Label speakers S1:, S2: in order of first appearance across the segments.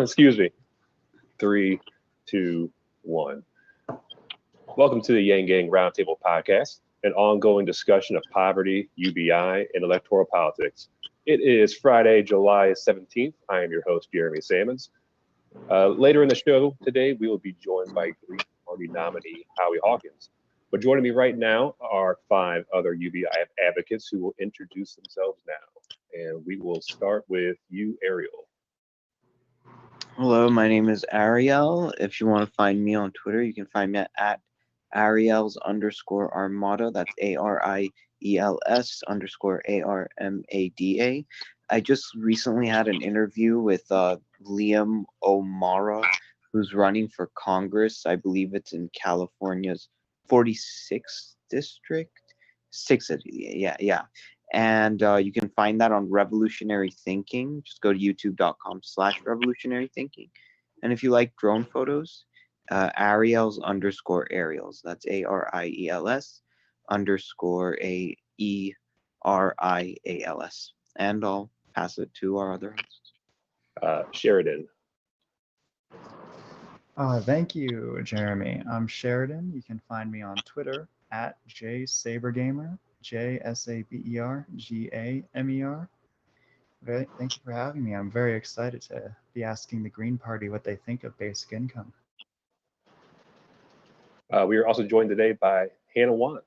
S1: Excuse me. 3, 2, 1. Welcome to the Yang Gang Roundtable Podcast, an ongoing discussion of poverty, UBI, and electoral politics. It is Friday, July 17th. I am your host, Jeremy Sammons. Later in the show today, we will be joined by Green Party nominee Howie Hawkins. But joining me right now are 5 other UBI advocates who will introduce themselves now. And we will start with you, Ariel.
S2: Hello, my name is Ariel. If you want to find me on Twitter, you can find me at Ariels_Armada. That's ARIELS_ARMADA. I just recently had an interview with Liam O'Mara, who's running for Congress. I believe it's in California's 46th district. Yeah. And you can find that on Revolutionary Thinking. Just go to youtube.com/Revolutionary Thinking. And if you like drone photos, Ariels_Ariels. That's ARIELS_AERIALS. And I'll pass it to our other hosts.
S1: Sheridan.
S3: Thank you, Jeremy. I'm Sheridan. You can find me on Twitter at JSaberGamer, JSABERGAMER. Thank you for having me. I'm very excited to be asking the Green Party what they think of basic income.
S1: We are also joined today by Hannah Wan.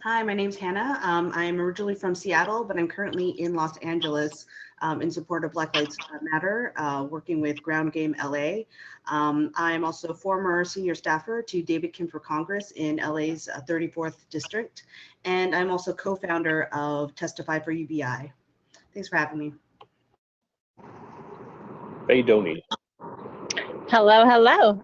S4: Hi, my name's Hannah. I'm originally from Seattle, but I'm currently in Los Angeles in support of Black Lives Matter, working with Ground Game LA. I'm also former senior staffer to David Kim for Congress in LA's 34th district, and I'm also co-founder of Testify for UBI. Thanks for having me.
S1: Faye Doney.
S5: Hello.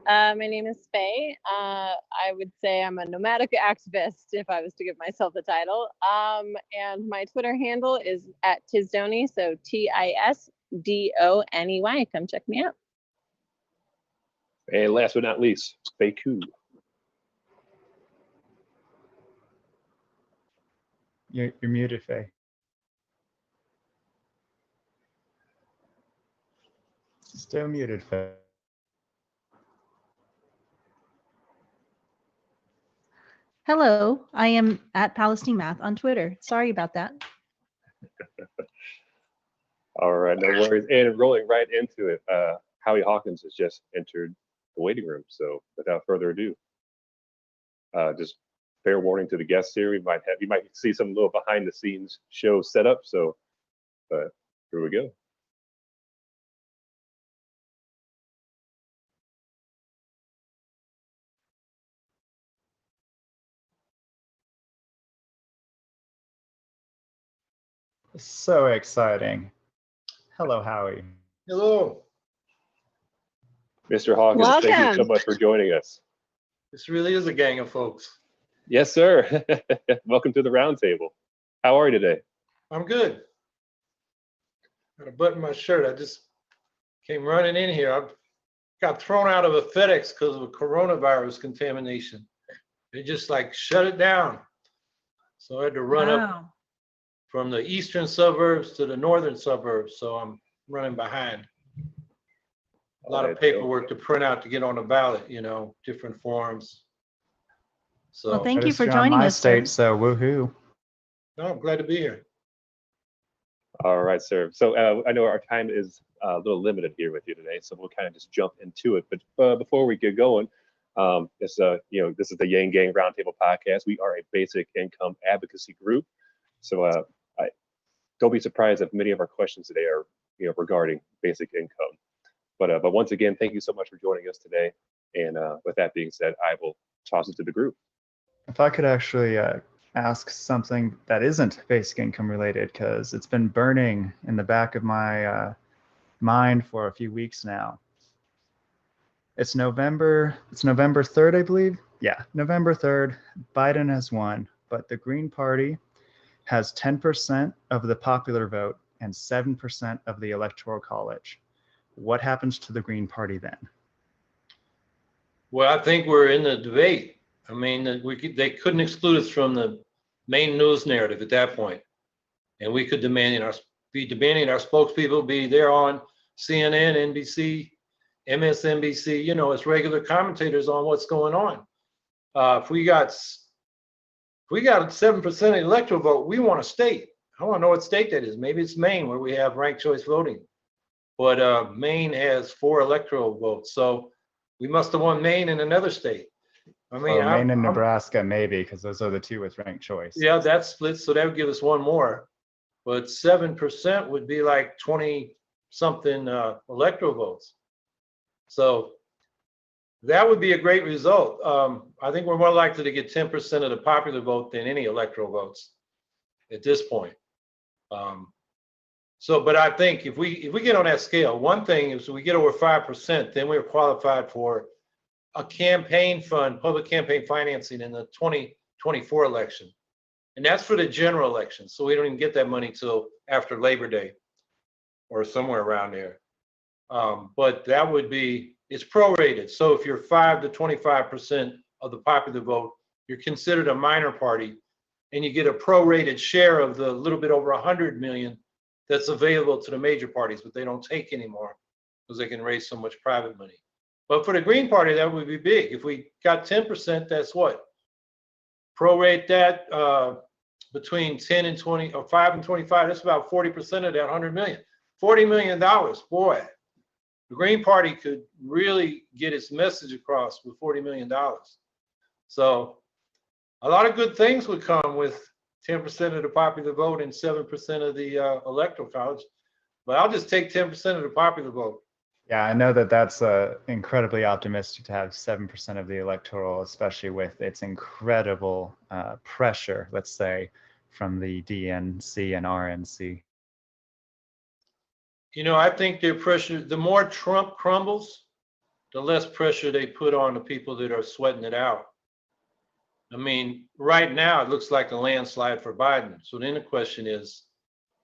S5: My name is Faye. I would say I'm a nomadic activist if I was to give myself the title. And my Twitter handle is at Tisdoney, so TISDONEY. Come check me out.
S1: And last but not least, Faye Koo.
S3: You're muted, Faye. Still muted, Faye.
S6: Hello, I am at Palestine Math on Twitter. Sorry about that.
S1: All right, no worries. And rolling right into it, Howie Hawkins has just entered the waiting room. So without further ado, just fair warning to the guests here. You might see some little behind the scenes show set up. So here we go.
S3: So exciting. Hello, Howie.
S7: Hello.
S1: Mr. Hawkins, thank you so
S5: Welcome.
S1: much for joining us.
S7: This really is a gang of folks.
S1: Yes, sir. Welcome to the roundtable. How are you today?
S7: I'm good. Got a button my shirt. I just came running in here. I got thrown out of a FedEx because of a coronavirus contamination. They just like shut it down. So I had to run up from the eastern suburbs to the northern suburbs. So I'm running behind. A lot of paperwork to print out to get on the ballot, different forms. So
S6: Well, thank you for
S3: You're on
S6: joining
S3: my
S6: us, sir.
S3: state, so woohoo.
S7: no, I'm glad to be here.
S1: All right, sir. So I know our time is a little limited here with you today, so we'll kind of just jump into it. But before we get going, this is the Yang Gang Roundtable Podcast. We are a basic income advocacy group. So don't be surprised if many of our questions today are regarding basic income. But once again, thank you so much for joining us today. And with that being said, I will toss it to the group.
S3: If I could actually ask something that isn't basic income related, because it's been burning in the back of my mind for a few weeks now. It's November 3rd, I believe. Yeah, November 3rd, Biden has won, but the Green Party has 10% of the popular vote and 7% of the Electoral College. What happens to the Green Party then?
S7: Well, I think we're in the debate. I mean, they couldn't exclude us from the main news narrative at that point. And we could be demanding our spokespeople be there on CNN, NBC, MSNBC, you know, as regular commentators on what's going on. If we got 7% of the electoral vote, we want a state. I want to know what state that is. Maybe it's Maine, where we have ranked choice voting. But Maine has 4 electoral votes, so we must have won Maine in another state. I mean,
S3: Well, Maine and Nebraska, maybe, because those are the 2 with ranked choice.
S7: Yeah, that's split, so that would give us 1 more. But 7% would be like 20-something electoral votes. So that would be a great result. I think we're more likely to get 10% of the popular vote than any electoral votes at this point. But I think if we get on that scale, one thing is we get over 5%, then we're qualified for a campaign fund, public campaign financing in the 2024 election. And that's for the general election. So we don't even get that money till after Labor Day or somewhere around there. But that would be, it's prorated. So if you're 5 to 25% of the popular vote, you're considered a minor party, and you get a prorated share of the little bit over 100 million that's available to the major parties, but they don't take anymore because they can raise so much private money. But for the Green Party, that would be big. If we got 10%, that's what? Prorate that between 10 and 20, or 5 and 25, that's about 40% of that 100 million. $40 million, boy. The Green Party could really get its message across with $40 million. So a lot of good things would come with 10% of the popular vote and 7% of the electoral college. But I'll just take 10% of the popular vote.
S3: Yeah, I know that that's incredibly optimistic to have 7% of the electoral, especially with its incredible pressure, let's say, from the DNC and RNC.
S7: You know, I think their pressure, the more Trump crumbles, the less pressure they put on the people that are sweating it out. I mean, right now it looks like a landslide for Biden. So then the question is,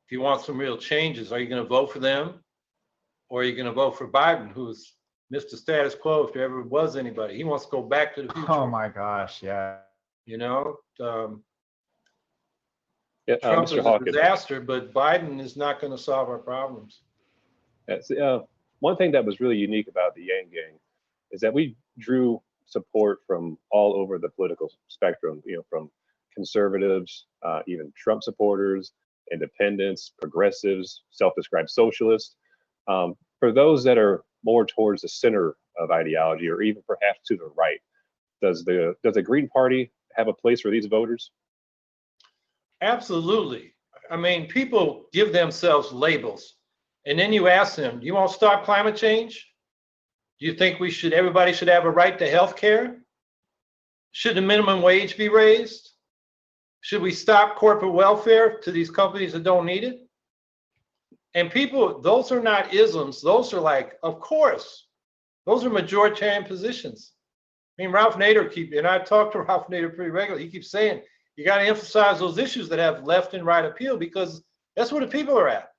S7: if you want some real changes, are you going to vote for them? Or are you going to vote for Biden, who's Mr. Status Quo, if there ever was anybody? He wants to go back to the future.
S3: Oh my gosh, yeah.
S7: You know,
S1: Yeah,
S7: Trump
S1: Mr.
S7: is a
S1: Hawkins.
S7: disaster, but Biden is not going to solve our problems.
S1: That's, one thing that was really unique about the Yang Gang is that we drew support from all over the political spectrum, you know, from conservatives, even Trump supporters, independents, progressives, self-described socialists. For those that are more towards the center of ideology, or even perhaps to the right, does the Green Party have a place for these voters?
S7: Absolutely. I mean, people give themselves labels, and then you ask them, "Do you want to stop climate change? Do you think everybody should have a right to health care? Should the minimum wage be raised? Should we stop corporate welfare to these companies that don't need it?" And people, those are not isms. Those are like, of course, those are majoritarian positions. I mean, Ralph Nader and I talk to Ralph Nader pretty regularly. He keeps saying, you got to emphasize those issues that have left and right appeal, because that's where the people are at.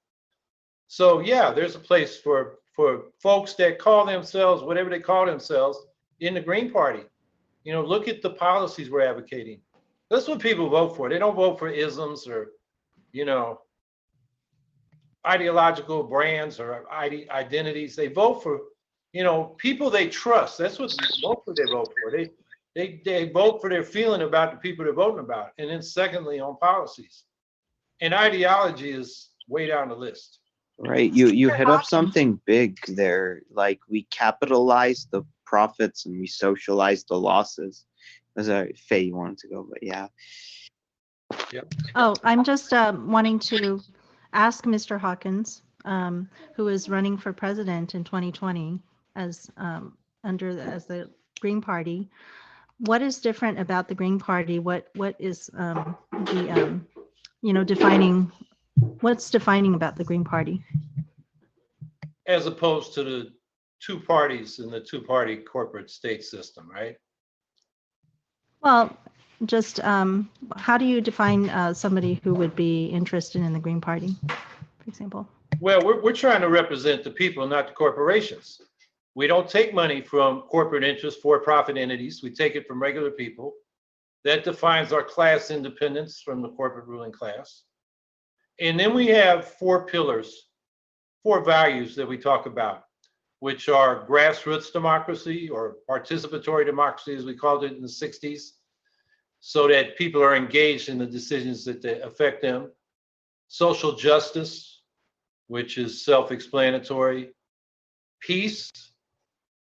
S7: So yeah, there's a place for folks that call themselves whatever they call themselves in the Green Party. You know, look at the policies we're advocating. That's what people vote for. They don't vote for isms or, you know, ideological brands or identities. They vote for, you know, people they trust. That's what they vote for. They vote for their feeling about the people they're voting about. And then secondly, on policies. And ideology is way down the list.
S2: Right. You hit up something big there. Like, we capitalize the profits and we socialize the losses. As Faye, you wanted to go, but yeah.
S7: Yep.
S6: Oh, I'm just wanting to ask Mr. Hawkins, who is running for president in 2020 as as the Green Party. What is different about the Green Party? What is the defining? What's defining about the Green Party?
S7: As opposed to the two parties in the two-party corporate state system, right?
S6: Well, just how do you define somebody who would be interested in the Green Party, for example?
S7: Well, we're trying to represent the people, not the corporations. We don't take money from corporate interests, for-profit entities. We take it from regular people. That defines our class independence from the corporate ruling class. And then we have 4 pillars four values that we talk about, which are grassroots democracy, or participatory democracy, as we called it in the 60s, so that people are engaged in the decisions that affect them. Social justice, which is self-explanatory. Peace.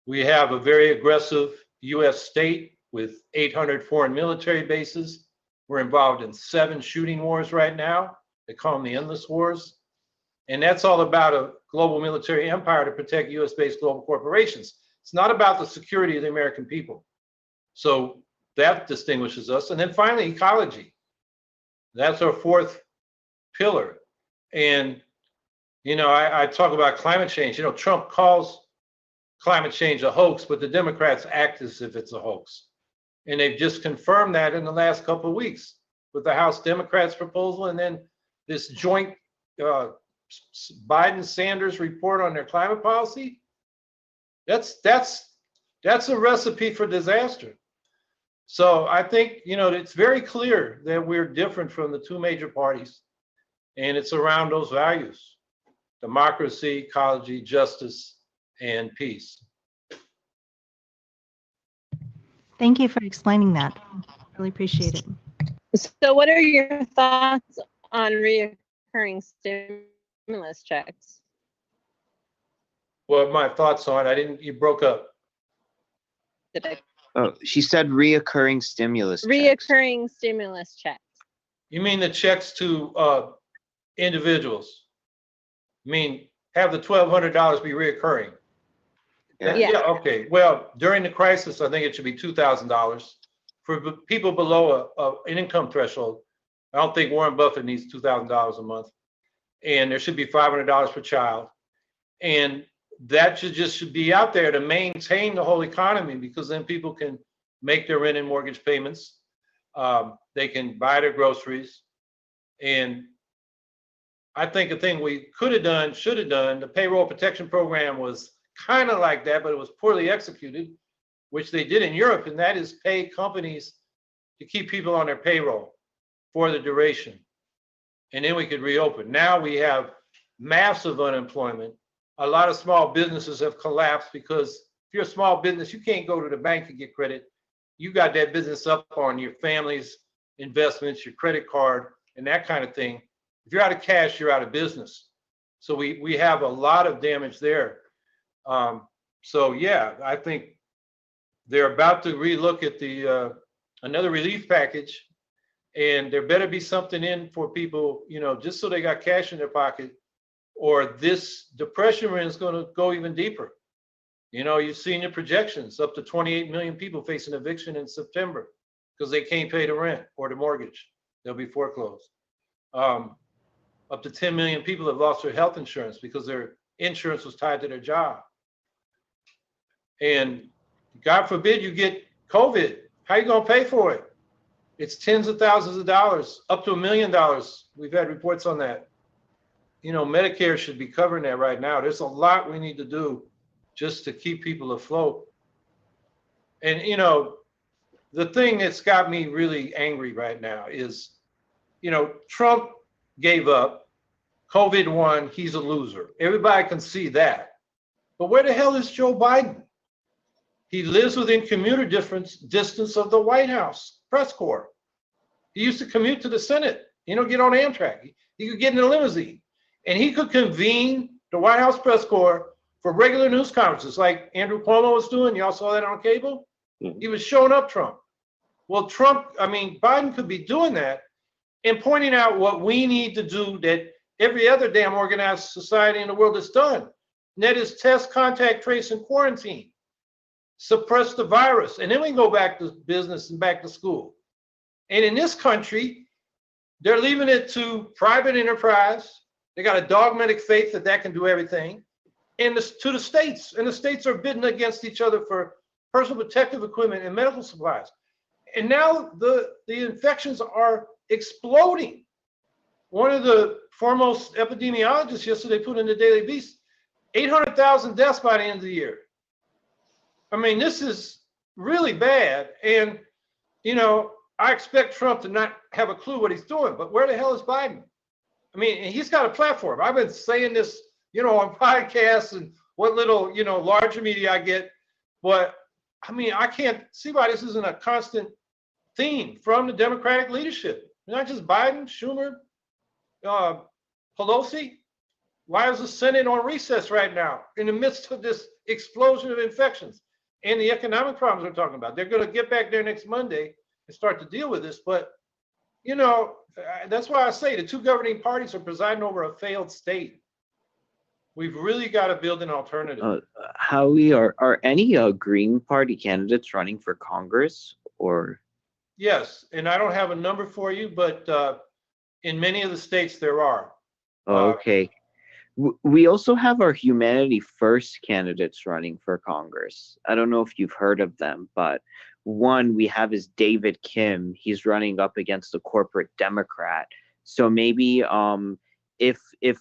S7: We have a very aggressive US state with 800 foreign military bases. We're involved in 7 shooting wars right now. They call them the endless wars. And that's all about a global military empire to protect US-based global corporations. It's not about the security of the American people. So that distinguishes us. And then finally, ecology. That's our fourth pillar. And, you know, I talk about climate change. You know, Trump calls climate change a hoax, but the Democrats act as if it's a hoax. And they've just confirmed that in the last couple of weeks with the House Democrats proposal, and then this joint Biden-Sanders report on their climate policy. That's a recipe for disaster. So I think, you know, it's very clear that we're different from the two major parties, and it's around those values: democracy, ecology, justice, and peace.
S6: Thank you for explaining that. Really appreciate it.
S5: So what are your thoughts on reoccurring stimulus checks?
S7: What are my thoughts on? You broke up.
S5: Did I-
S2: Oh, she said reoccurring stimulus checks.
S5: Reoccurring stimulus checks.
S7: You mean the checks to individuals? I mean, have the $1,200 be reoccurring?
S2: Yeah.
S5: Yeah.
S7: Okay. Well, during the crisis, I think it should be $2,000 for people below an income threshold. I don't think Warren Buffett needs $2,000 a month, and there should be $500 per child, and that should be out there to maintain the whole economy, because then people can make their rent and mortgage payments. They can buy their groceries, and I think the thing we could have done, should have done, the payroll protection program was kind of like that, but it was poorly executed, which they did in Europe, and that is pay companies to keep people on their payroll for the duration. And then we could reopen. Now we have massive unemployment. A lot of small businesses have collapsed because if you're a small business, you can't go to the bank and get credit. You got that business up on your family's investments, your credit card, and that kind of thing. If you're out of cash, you're out of business. So we have a lot of damage there. So yeah, I think they're about to relook at the another relief package, and there better be something in for people, you know, just so they got cash in their pocket, or this depression we're in is going to go even deeper. You know, you've seen the projections, up to 28 million people facing eviction in September because they can't pay the rent or the mortgage. They'll be foreclosed. Up to 10 million people have lost their health insurance because their insurance was tied to their job. And God forbid you get COVID, how are you going to pay for it? It's tens of thousands of dollars, up to $1 million. We've had reports on that. You know, Medicare should be covering that right now. There's a lot we need to do just to keep people afloat. And, you know, the thing that's got me really angry right now is, you know, Trump gave up, COVID won, he's a loser. Everybody can see that. But where the hell is Joe Biden? He lives within commuter distance of the White House press corps. He used to commute to the Senate, you know, get on Amtrak. He could get in a limousine, and he could convene the White House press corps for regular news conferences like Andrew Cuomo was doing. Y'all saw that on cable?
S1: Mhm.
S7: He was showing up Trump. Well, Biden could be doing that and pointing out what we need to do that every other damn organized society in the world has done. And that is test, contact, trace, and quarantine. Suppress the virus, and then we can go back to business and back to school. And in this country, they're leaving it to private enterprise. They got a dogmatic faith that can do everything, and to the states. And the states are bidding against each other for personal protective equipment and medical supplies. And now the infections are exploding. One of the foremost epidemiologists yesterday put in the Daily Beast, 800,000 deaths by the end of the year. I mean, this is really bad. And, you know, I expect Trump to not have a clue what he's doing, but where the hell is Biden? I mean, he's got a platform. I've been saying this on podcasts and what little, larger media I get. But I mean, I can't see why this isn't a constant theme from the Democratic leadership. Not just Biden, Schumer, Pelosi. Why is the Senate on recess right now in the midst of this explosion of infections and the economic problems we're talking about? They're going to get back there next Monday and start to deal with this. But, that's why I say the two governing parties are presiding over a failed state. We've really got to build an alternative.
S2: Howie, are any Green Party candidates running for Congress or?
S7: Yes, and I don't have a number for you, but in many of the states there are.
S2: Okay. We also have our Humanity First candidates running for Congress. I don't know if you've heard of them, but one we have is David Kim. He's running up against a corporate Democrat. So maybe if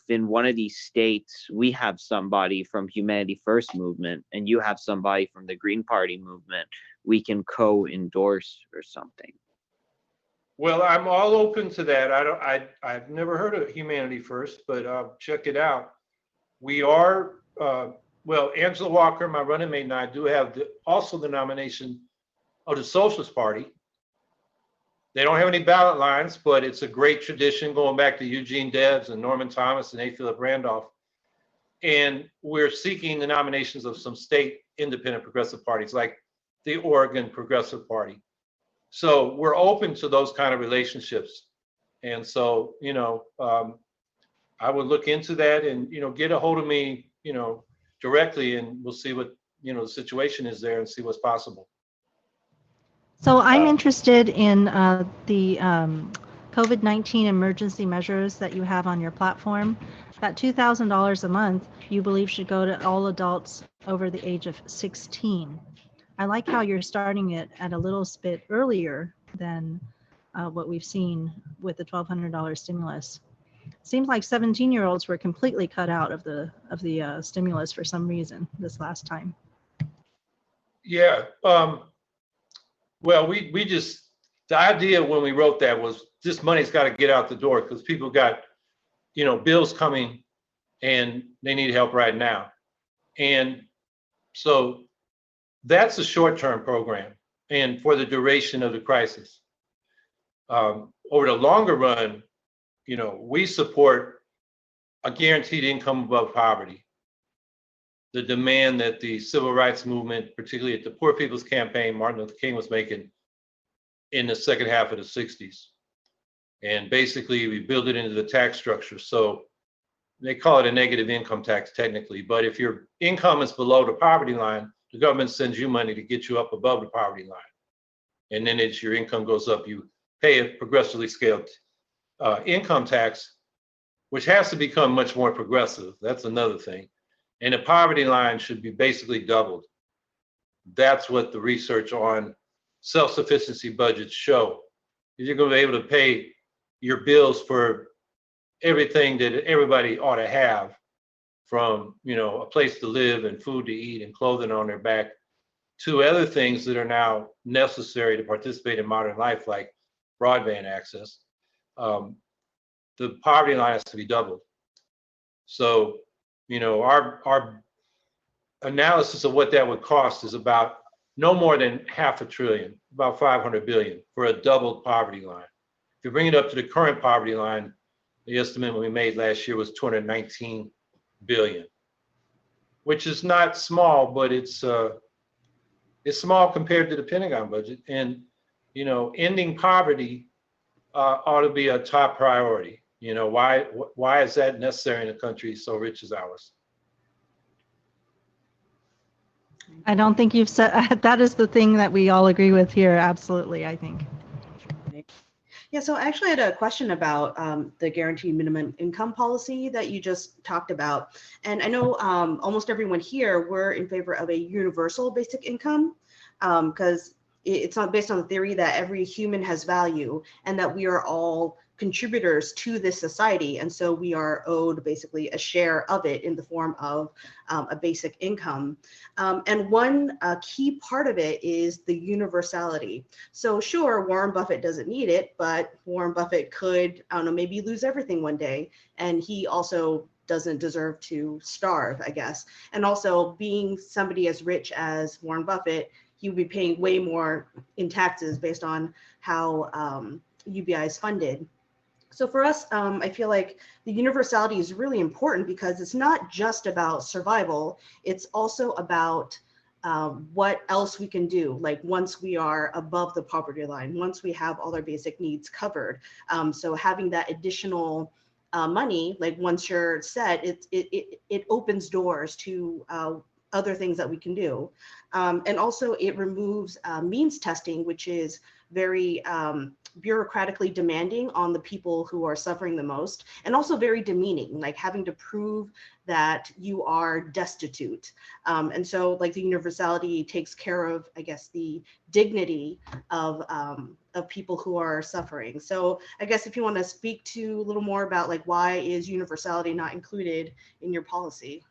S2: in one of these states we have somebody from Humanity First movement and you have somebody from the Green Party movement, we can co-endorse or something.
S7: Well, I'm all open to that. I've never heard of Humanity First, but check it out. We are, Angela Walker, my running mate, and I do have also the nomination of the Socialist Party. They don't have any ballot lines, but it's a great tradition going back to Eugene Debs and Norman Thomas and A. Philip Randolph. And we're seeking the nominations of some state independent progressive parties like the Oregon Progressive Party. So we're open to those kind of relationships. And so, I would look into that and, get a hold of me, directly, and we'll see what, the situation is there and see what's possible.
S6: So I'm interested in the COVID-19 emergency measures that you have on your platform. That $2,000 a month you believe should go to all adults over the age of 16. I like how you're starting it at a little bit earlier than what we've seen with the $1,200 stimulus. Seems like 17-year-olds were completely cut out of the stimulus for some reason this last time.
S7: Yeah. Well, we just, the idea when we wrote that was this money's got to get out the door because people got, bills coming and they need help right now. And so that's a short-term program and for the duration of the crisis. Over the longer run, we support a guaranteed income above poverty. The demand that the civil rights movement, particularly at the Poor People's Campaign, Martin Luther King was making in the second half of the 60s. And basically we build it into the tax structure. So they call it a negative income tax technically, but if your income is below the poverty line, the government sends you money to get you up above the poverty line. And then as your income goes up, you pay a progressively scaled income tax, which has to become much more progressive. That's another thing. And the poverty line should be basically doubled. That's what the research on self-sufficiency budgets show. You're going to be able to pay your bills for everything that everybody ought to have, from a place to live and food to eat and clothing on their back, to other things that are now necessary to participate in modern life, like broadband access. The poverty line has to be doubled. So, our analysis of what that would cost is about no more than $500 billion, about $500 billion for a doubled poverty line. If you bring it up to the current poverty line, the estimate we made last year was $219 billion, which is not small, but it's small compared to the Pentagon budget. And ending poverty ought to be a top priority. Why is that necessary in a country so rich as ours?
S6: I don't think you've said that is the thing that we all agree with here. Absolutely, I think.
S4: Yeah, so I actually had a question about the guaranteed minimum income policy that you just talked about. And I know almost everyone here, we're in favor of a universal basic income because it's not based on the theory that every human has value and that we are all contributors to this society. And so we are owed basically a share of it in the form of a basic income. And one key part of it is the universality. So sure, Warren Buffett doesn't need it, but Warren Buffett could, I don't know, maybe lose everything one day. And he also doesn't deserve to starve, I guess. And also being somebody as rich as Warren Buffett, he would be paying way more in taxes based on how UBI is funded. So for us, I feel like the universality is really important because it's not just about survival. It's also about what else we can do. Like once we are above the poverty line, once we have all our basic needs covered. So having that additional money, like once you're set, it opens doors to other things that we can do. And also it removes means testing, which is very bureaucratically demanding on the people who are suffering the most, and also very demeaning, like having to prove that you are destitute. And so like the universality takes care of, I guess, the dignity of people who are suffering. So I guess if you want to speak to a little more about like why is universality not included in your policy?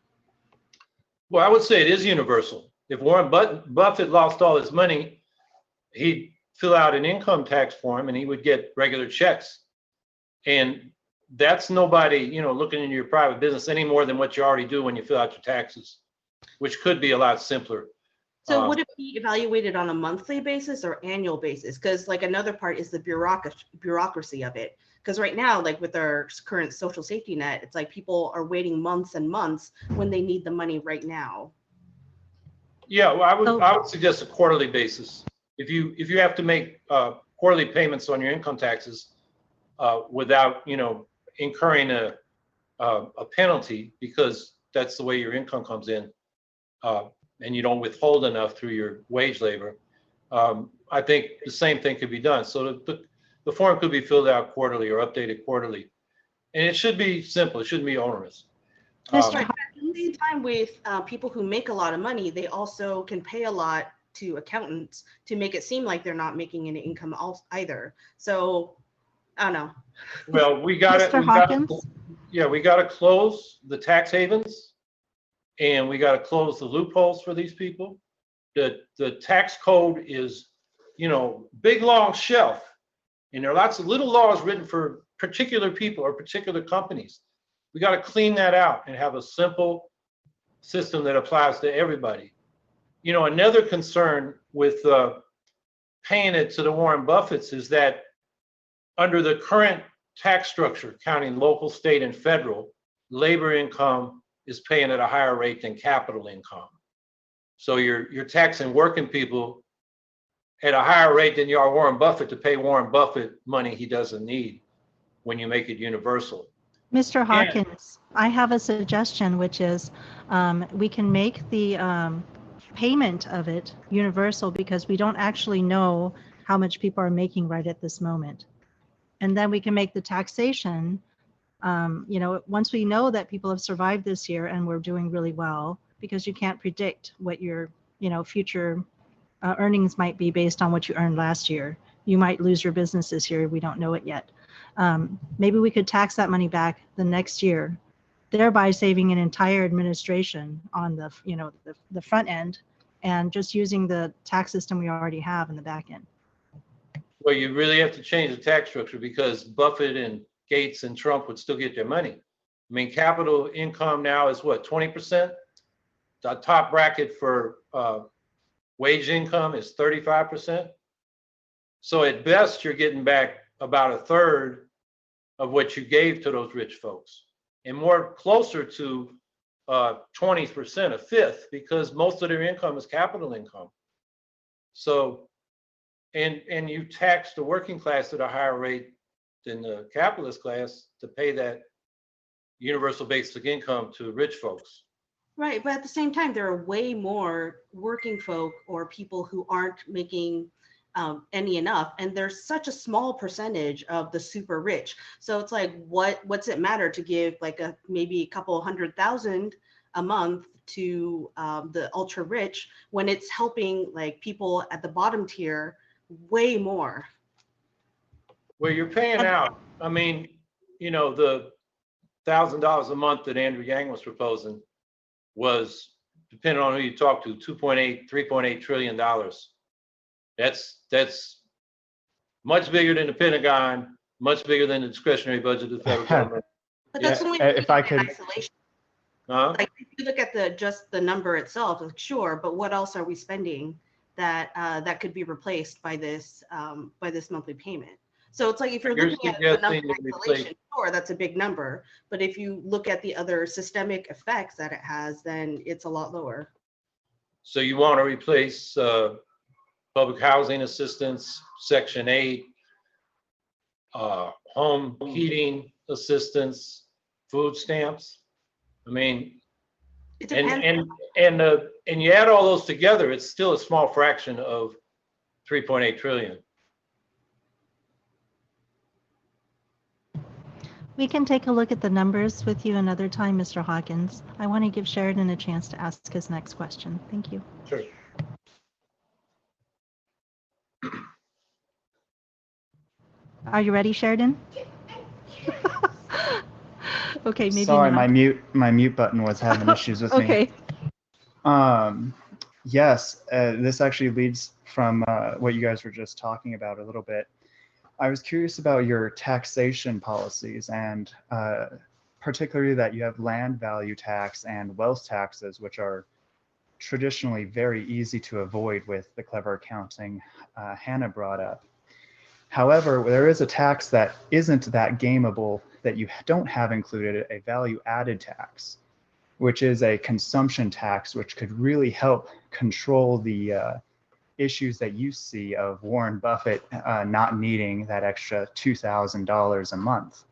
S7: Well, I would say it is universal. If Warren Buffett lost all his money, he'd fill out an income tax form and he would get regular checks. And that's nobody, you know, looking into your private business any more than what you already do when you fill out your taxes, which could be a lot simpler.
S4: So would it be evaluated on a monthly basis or annual basis? Because like another part is the bureaucracy of it. Because right now, like with our current social safety net, it's like people are waiting months and months when they need the money right now.
S7: Yeah, well, I would suggest a quarterly basis. If you have to make quarterly payments on your income taxes without, you know, incurring a penalty, because that's the way your income comes in, and you don't withhold enough through your wage labor, I think the same thing could be done. So the form could be filled out quarterly or updated quarterly, and it should be simple. It shouldn't be onerous.
S4: At the same time, with people who make a lot of money, they also can pay a lot to accountants to make it seem like they're not making any income either. So I don't know.
S7: Well, we got
S6: Hawkins?
S7: We got to close the tax havens, and we got to close the loopholes for these people. The tax code is, you know, big long shelf, and there are lots of little laws written for particular people or particular companies. We got to clean that out and have a simple system that applies to everybody. You know, another concern with paying it to the Warren Buffetts is that under the current tax structure, counting local, state, and federal, labor income is paying at a higher rate than capital income. So you're taxing working people at a higher rate than you are Warren Buffett to pay Warren Buffett money he doesn't need when you make it universal.
S6: Mr. Hawkins, I have a suggestion, which is we can make the payment of it universal because we don't actually know how much people are making right at this moment. And then we can make the taxation, you know, once we know that people have survived this year and we're doing really well, because you can't predict what your, you know, future earnings might be based on what you earned last year. You might lose your business this year. We don't know it yet. Maybe we could tax that money back the next year, thereby saving an entire administration on the, you know, the front end, and just using the tax system we already have in the back end.
S7: Well, you really have to change the tax structure because Buffett and Gates and Trump would still get their money. I mean, capital income now is what, 20%? The top bracket for wage income is 35%. So at best, you're getting back about a third of what you gave to those rich folks, and more closer to 20%, a fifth, because most of their income is capital income. So, and you tax the working class at a higher rate than the capitalist class to pay that universal basic income to rich folks.
S4: Right, but at the same time, there are way more working folk or people who aren't making any enough, and there's such a small percentage of the super rich. So it's like, what's it matter to give like maybe a couple $100,000 a month to the ultra rich when it's helping like people at the bottom tier way more?
S7: Well, you're paying out. I mean, you know, the $1,000 a month that Andrew Yang was proposing was, depending on who you talk to, $3.8 trillion. That's much bigger than the Pentagon, much bigger than the discretionary budget of the federal government.
S4: But that's
S7: Yeah,
S4: the way
S3: if I could,
S4: isolation.
S7: Huh?
S4: Like if you look at just the number itself, like, sure, but what else are we spending that could be replaced by this monthly payment? So it's like if you're
S7: You're
S4: looking at the number
S7: suggesting to
S4: in
S7: replace,
S4: isolation, sure, that's a big number. But if you look at the other systemic effects that it has, then it's a lot lower.
S7: so you want to replace public housing assistance, Section 8, home heating assistance, food stamps. I mean,
S4: It
S7: and
S4: depends.
S7: and you add all those together, it's still a small fraction of 3.8 trillion.
S6: We can take a look at the numbers with you another time, Mr. Hawkins. I want to give Sheridan a chance to ask his next question. Thank you.
S7: Sure.
S6: Are you ready, Sheridan? Okay, maybe
S3: sorry,
S6: not.
S3: my mute button was having issues with me.
S6: Okay.
S3: Yes, this actually leads from what you guys were just talking about a little bit. I was curious about your taxation policies, and particularly that you have land value tax and wealth taxes, which are traditionally very easy to avoid with the clever accounting Hannah brought up. However, there is a tax that isn't that gameable that you don't have included, a value added tax, which is a consumption tax, which could really help control the issues that you see of Warren Buffett not needing that extra $2,000 a month.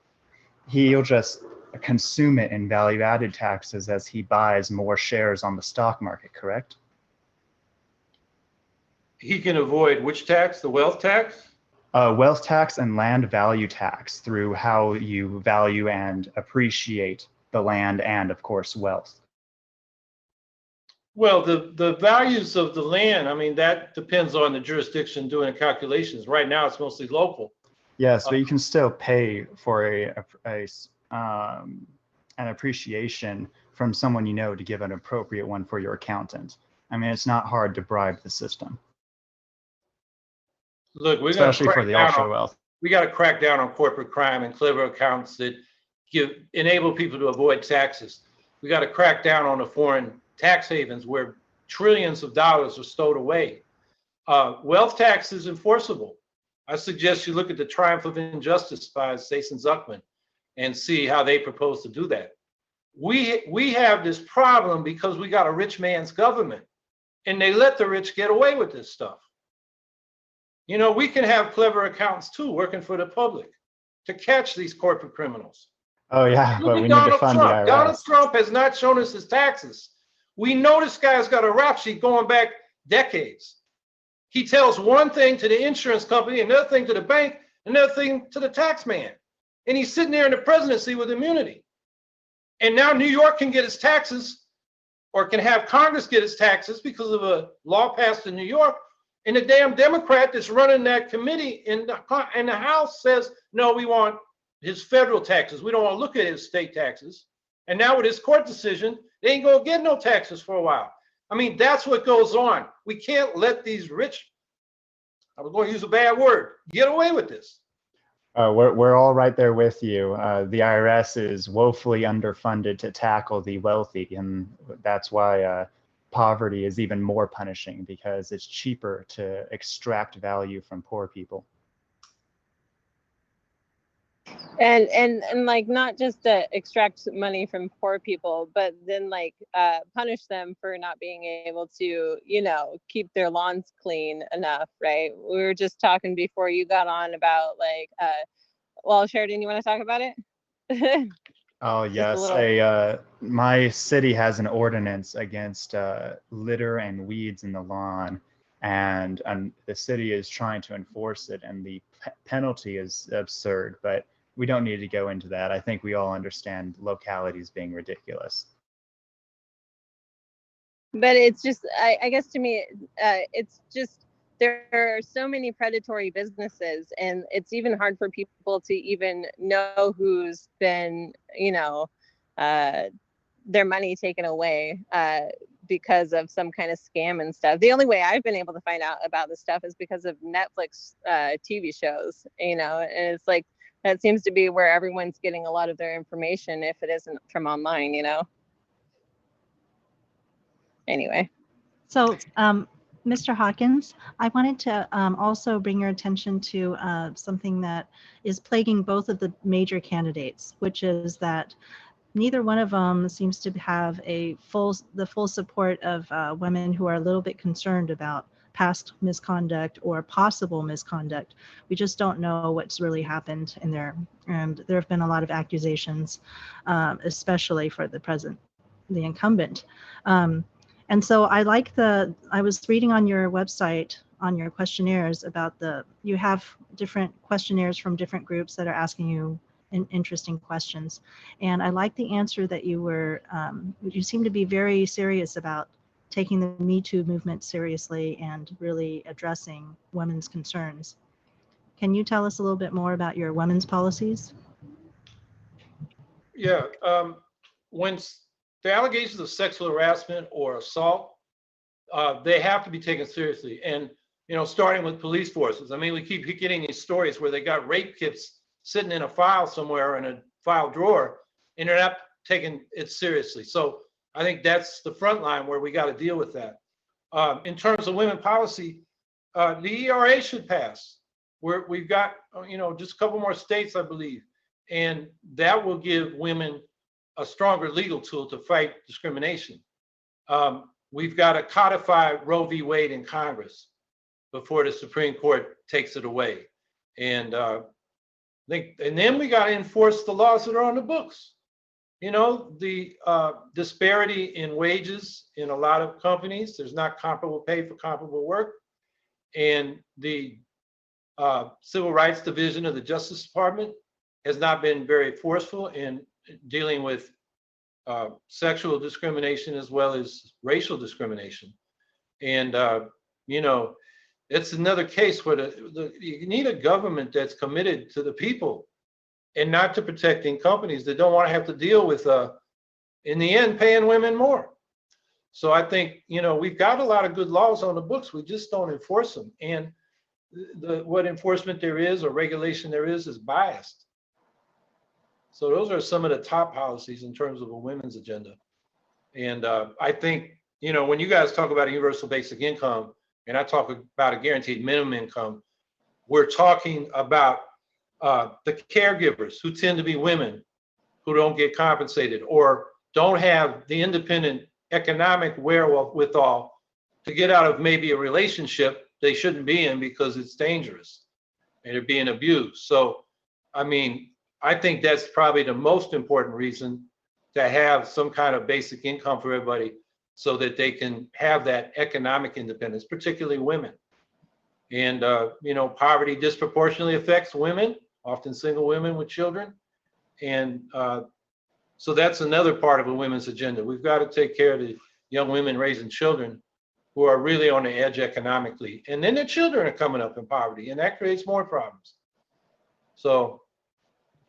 S3: He'll just consume it in value added taxes as he buys more shares on the stock market, correct?
S7: He can avoid which tax? The wealth tax?
S3: Wealth tax and land value tax through how you value and appreciate the land and, of course, wealth.
S7: Well, the values of the land, I mean, that depends on the jurisdiction doing the calculations. Right now, it's mostly local.
S3: Yes, but you can still pay for an appreciation from someone you know to give an appropriate one for your accountant. I mean, it's not hard to bribe the system.
S7: Look, we're
S3: especially for the ultra wealth.
S7: We got to crack down on corporate crime and clever accountants that enable people to avoid taxes. We got to crack down on the foreign tax havens where trillions of dollars are stowed away. Wealth tax is enforceable. I suggest you look at the Triumph of Injustice by Jason Zuckman and see how they propose to do that. We have this problem because we got a rich man's government, and they let the rich get away with this stuff. You know, we can have clever accountants too working for the public to catch these corporate criminals.
S3: Oh yeah, but we need to fund the IRS.
S7: Donald Trump has not shown us his taxes. We know this guy's got a rap sheet going back decades. He tells one thing to the insurance company, another thing to the bank, another thing to the tax man. And he's sitting there in the presidency with immunity. And now New York can get its taxes, or can have Congress get its taxes because of a law passed in New York. And the damn Democrat that's running that committee in the House says, no, we want his federal taxes. We don't want to look at his state taxes. And now with his court decision, they ain't gonna get no taxes for a while. I mean, that's what goes on. We can't let these rich, I was going to use a bad word, get away with this.
S3: We're all right there with you. The IRS is woefully underfunded to tackle the wealthy, and that's why poverty is even more punishing, because it's cheaper to extract value from poor people.
S5: And like, not just to extract money from poor people, but then like punish them for not being able to, you know, keep their lawns clean enough, right? We were just talking before you got on about like, well, Sheridan, you want to talk about it?
S3: Oh yes, my city has an ordinance against litter and weeds in the lawn, and the city is trying to enforce it, and the penalty is absurd, but we don't need to go into that. I think we all understand localities being ridiculous.
S5: But it's just, I guess to me, it's just, there are so many predatory businesses, and it's even hard for people to even know who's been, you know, their money taken away because of some kind of scam and stuff. The only way I've been able to find out about this stuff is because of Netflix TV shows, you know, and it's like, That seems to be where everyone's getting a lot of their information if it isn't from online, Anyway.
S6: So, Mr. Hawkins, I wanted to also bring your attention to something that is plaguing both of the major candidates, which is that neither one of them seems to have the full support of women who are a little bit concerned about past misconduct or possible misconduct. We just don't know what's really happened in there, and there have been a lot of accusations, especially for the incumbent. And so I was reading on your website, on your questionnaires about you have different questionnaires from different groups that are asking you interesting questions. And I like the answer that you seem to be very serious about taking the Me Too movement seriously and really addressing women's concerns. Can you tell us a little bit more about your women's policies?
S7: Yeah, when the allegations of sexual harassment or assault, they have to be taken seriously. And, starting with police forces. I mean, we keep getting these stories where they got rape kits sitting in a file somewhere in a file drawer, and they're not taking it seriously. So I think that's the front line where we got to deal with that. In terms of women policy, the ERA should pass. We've got, just a couple more states, I believe, and that will give women a stronger legal tool to fight discrimination. We've got to codify Roe v. Wade in Congress before the Supreme Court takes it away. And then we got to enforce the laws that are on the books. The disparity in wages in a lot of companies, there's not comparable pay for comparable work. And the Civil Rights Division of the Justice Department has not been very forceful in dealing with sexual discrimination as well as racial discrimination. And, it's another case where you need a government that's committed to the people and not to protecting companies that don't want to have to deal with, in the end, paying women more. So I think, we've got a lot of good laws on the books. We just don't enforce them. And what enforcement there is or regulation there is biased. So those are some of the top policies in terms of a women's agenda. And I think, when you guys talk about a universal basic income, and I talk about a guaranteed minimum income, we're talking about the caregivers who tend to be women who don't get compensated or don't have the independent economic wherewithal to get out of maybe a relationship they shouldn't be in because it's dangerous and they're being abused. So, I mean, I think that's probably the most important reason to have some kind of basic income for everybody so that they can have that economic independence, particularly women. And, poverty disproportionately affects women, often single women with children. And so that's another part of a women's agenda. We've got to take care of the young women raising children who are really on the edge economically. And then their children are coming up in poverty, and that creates more problems. So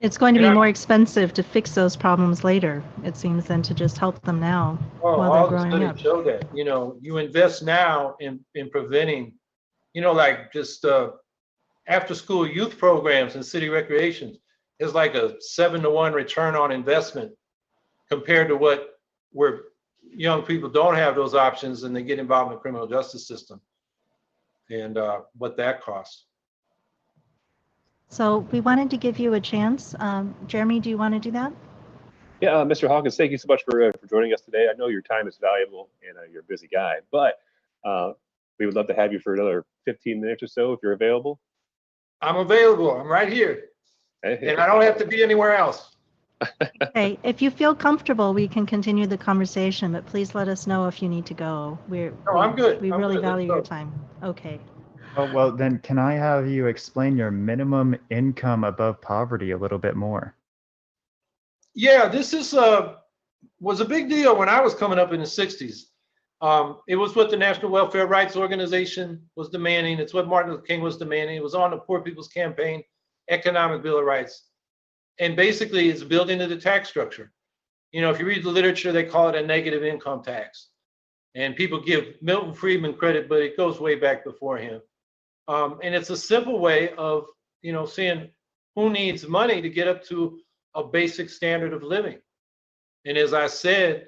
S6: it's going to be more expensive to fix those problems later, it seems, than to just help them now while they're growing up.
S7: Show that, you invest now in preventing, like just after school youth programs and city recreations is like a 7-to-1 return on investment compared to where young people don't have those options and they get involved in the criminal justice system and what that costs.
S6: So we wanted to give you a chance. Jeremy, do you want to do that?
S1: Yeah, Mr. Hawkins, thank you so much for joining us today. I know your time is valuable and you're a busy guy, but we would love to have you for another 15 minutes or so if you're available.
S7: I'm available. I'm right here. And I don't have to be anywhere else.
S6: Hey, if you feel comfortable, we can continue the conversation, but please let us know if you need to go.
S7: I'm good.
S6: We really value your time. Okay.
S3: Oh, well, then can I have you explain your minimum income above poverty a little bit more?
S7: Yeah, this was a big deal when I was coming up in the 60s. It was what the National Welfare Rights Organization was demanding. It's what Martin Luther King was demanding. It was on the Poor People's Campaign, Economic Bill of Rights. And basically, it's built into the tax structure. If you read the literature, they call it a negative income tax. And people give Milton Friedman credit, but it goes way back before him. And it's a simple way of, seeing who needs money to get up to a basic standard of living. And as I said,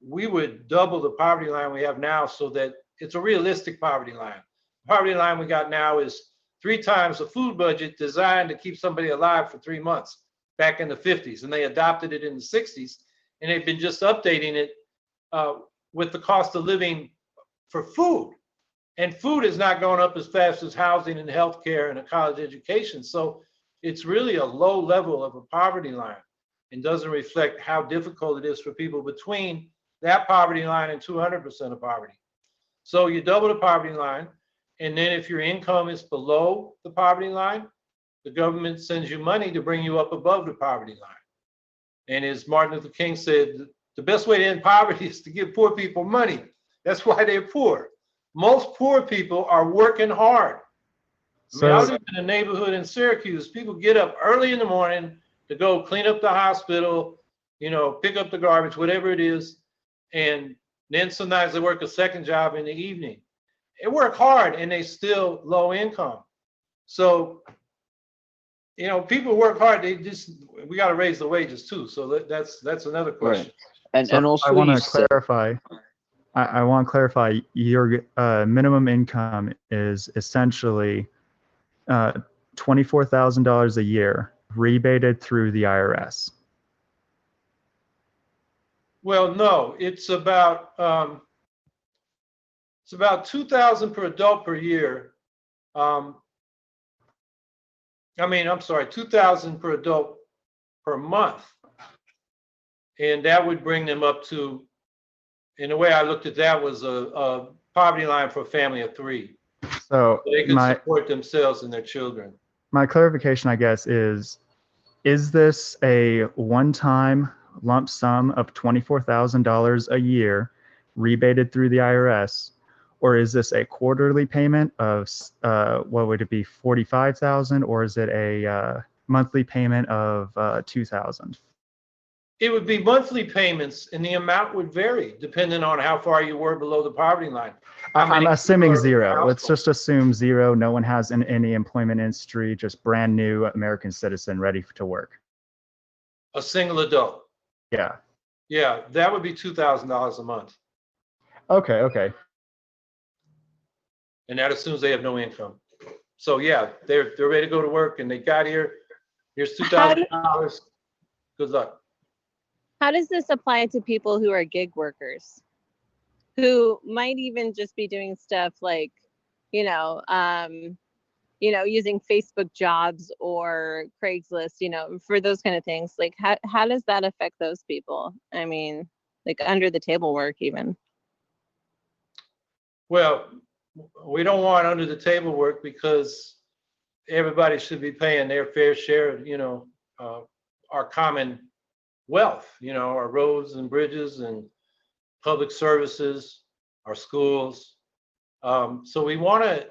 S7: we would double the poverty line we have now so that it's a realistic poverty line. The poverty line we got now is 3 times the food budget designed to keep somebody alive for 3 months back in the 50s. And they adopted it in the 60s. And they've been just updating it with the cost of living for food. And food is not going up as fast as housing and healthcare and a college education. So it's really a low level of a poverty line and doesn't reflect how difficult it is for people between that poverty line and 200% of poverty. So you double the poverty line. And then if your income is below the poverty line, the government sends you money to bring you up above the poverty line. And as Martin Luther King said, the best way to end poverty is to give poor people money. That's why they're poor. Most poor people are working hard. I mean, I live in a neighborhood in Syracuse. People get up early in the morning to go clean up the hospital, you know, pick up the garbage, whatever it is. And then sometimes they work a second job in the evening. They work hard and they still low income. So, you know, people work hard. We got to raise the wages too. So that's another question.
S2: Right. And also
S3: I want to clarify. I want to clarify. Your minimum income is essentially $24,000 a year, rebated through the IRS.
S7: Well, no, it's about $2,000 per adult per year. I'm sorry, $2,000 per adult per month, and that would bring them up to. And the way I looked at that was a poverty line for a family of 3. So they can support themselves and their children.
S3: My clarification, I guess, is this a one-time lump sum of $24,000 a year rebated through the IRS, or is this a quarterly payment of what would it be, $45,000, or is it a monthly payment of $2,000?
S7: It would be monthly payments, and the amount would vary depending on how far you were below the poverty line.
S3: I'm assuming 0. Let's just assume 0. No one has any employment history, just brand new American citizen ready to work.
S7: A single adult.
S3: Yeah.
S7: Yeah, that would be $2,000 a month.
S3: Okay.
S7: And that assumes they have no income. So yeah, they're ready to go to work, and they got here. Here's $2,000. Good luck.
S5: How does this apply to people who are gig workers, who might even just be doing stuff like, using Facebook jobs or Craigslist, for those kind of things? Like, how does that affect those people? I mean, like under the table work even.
S7: Well, we don't want under the table work because everybody should be paying their fair share of, our common wealth, our roads and bridges and public services, our schools. So we want to,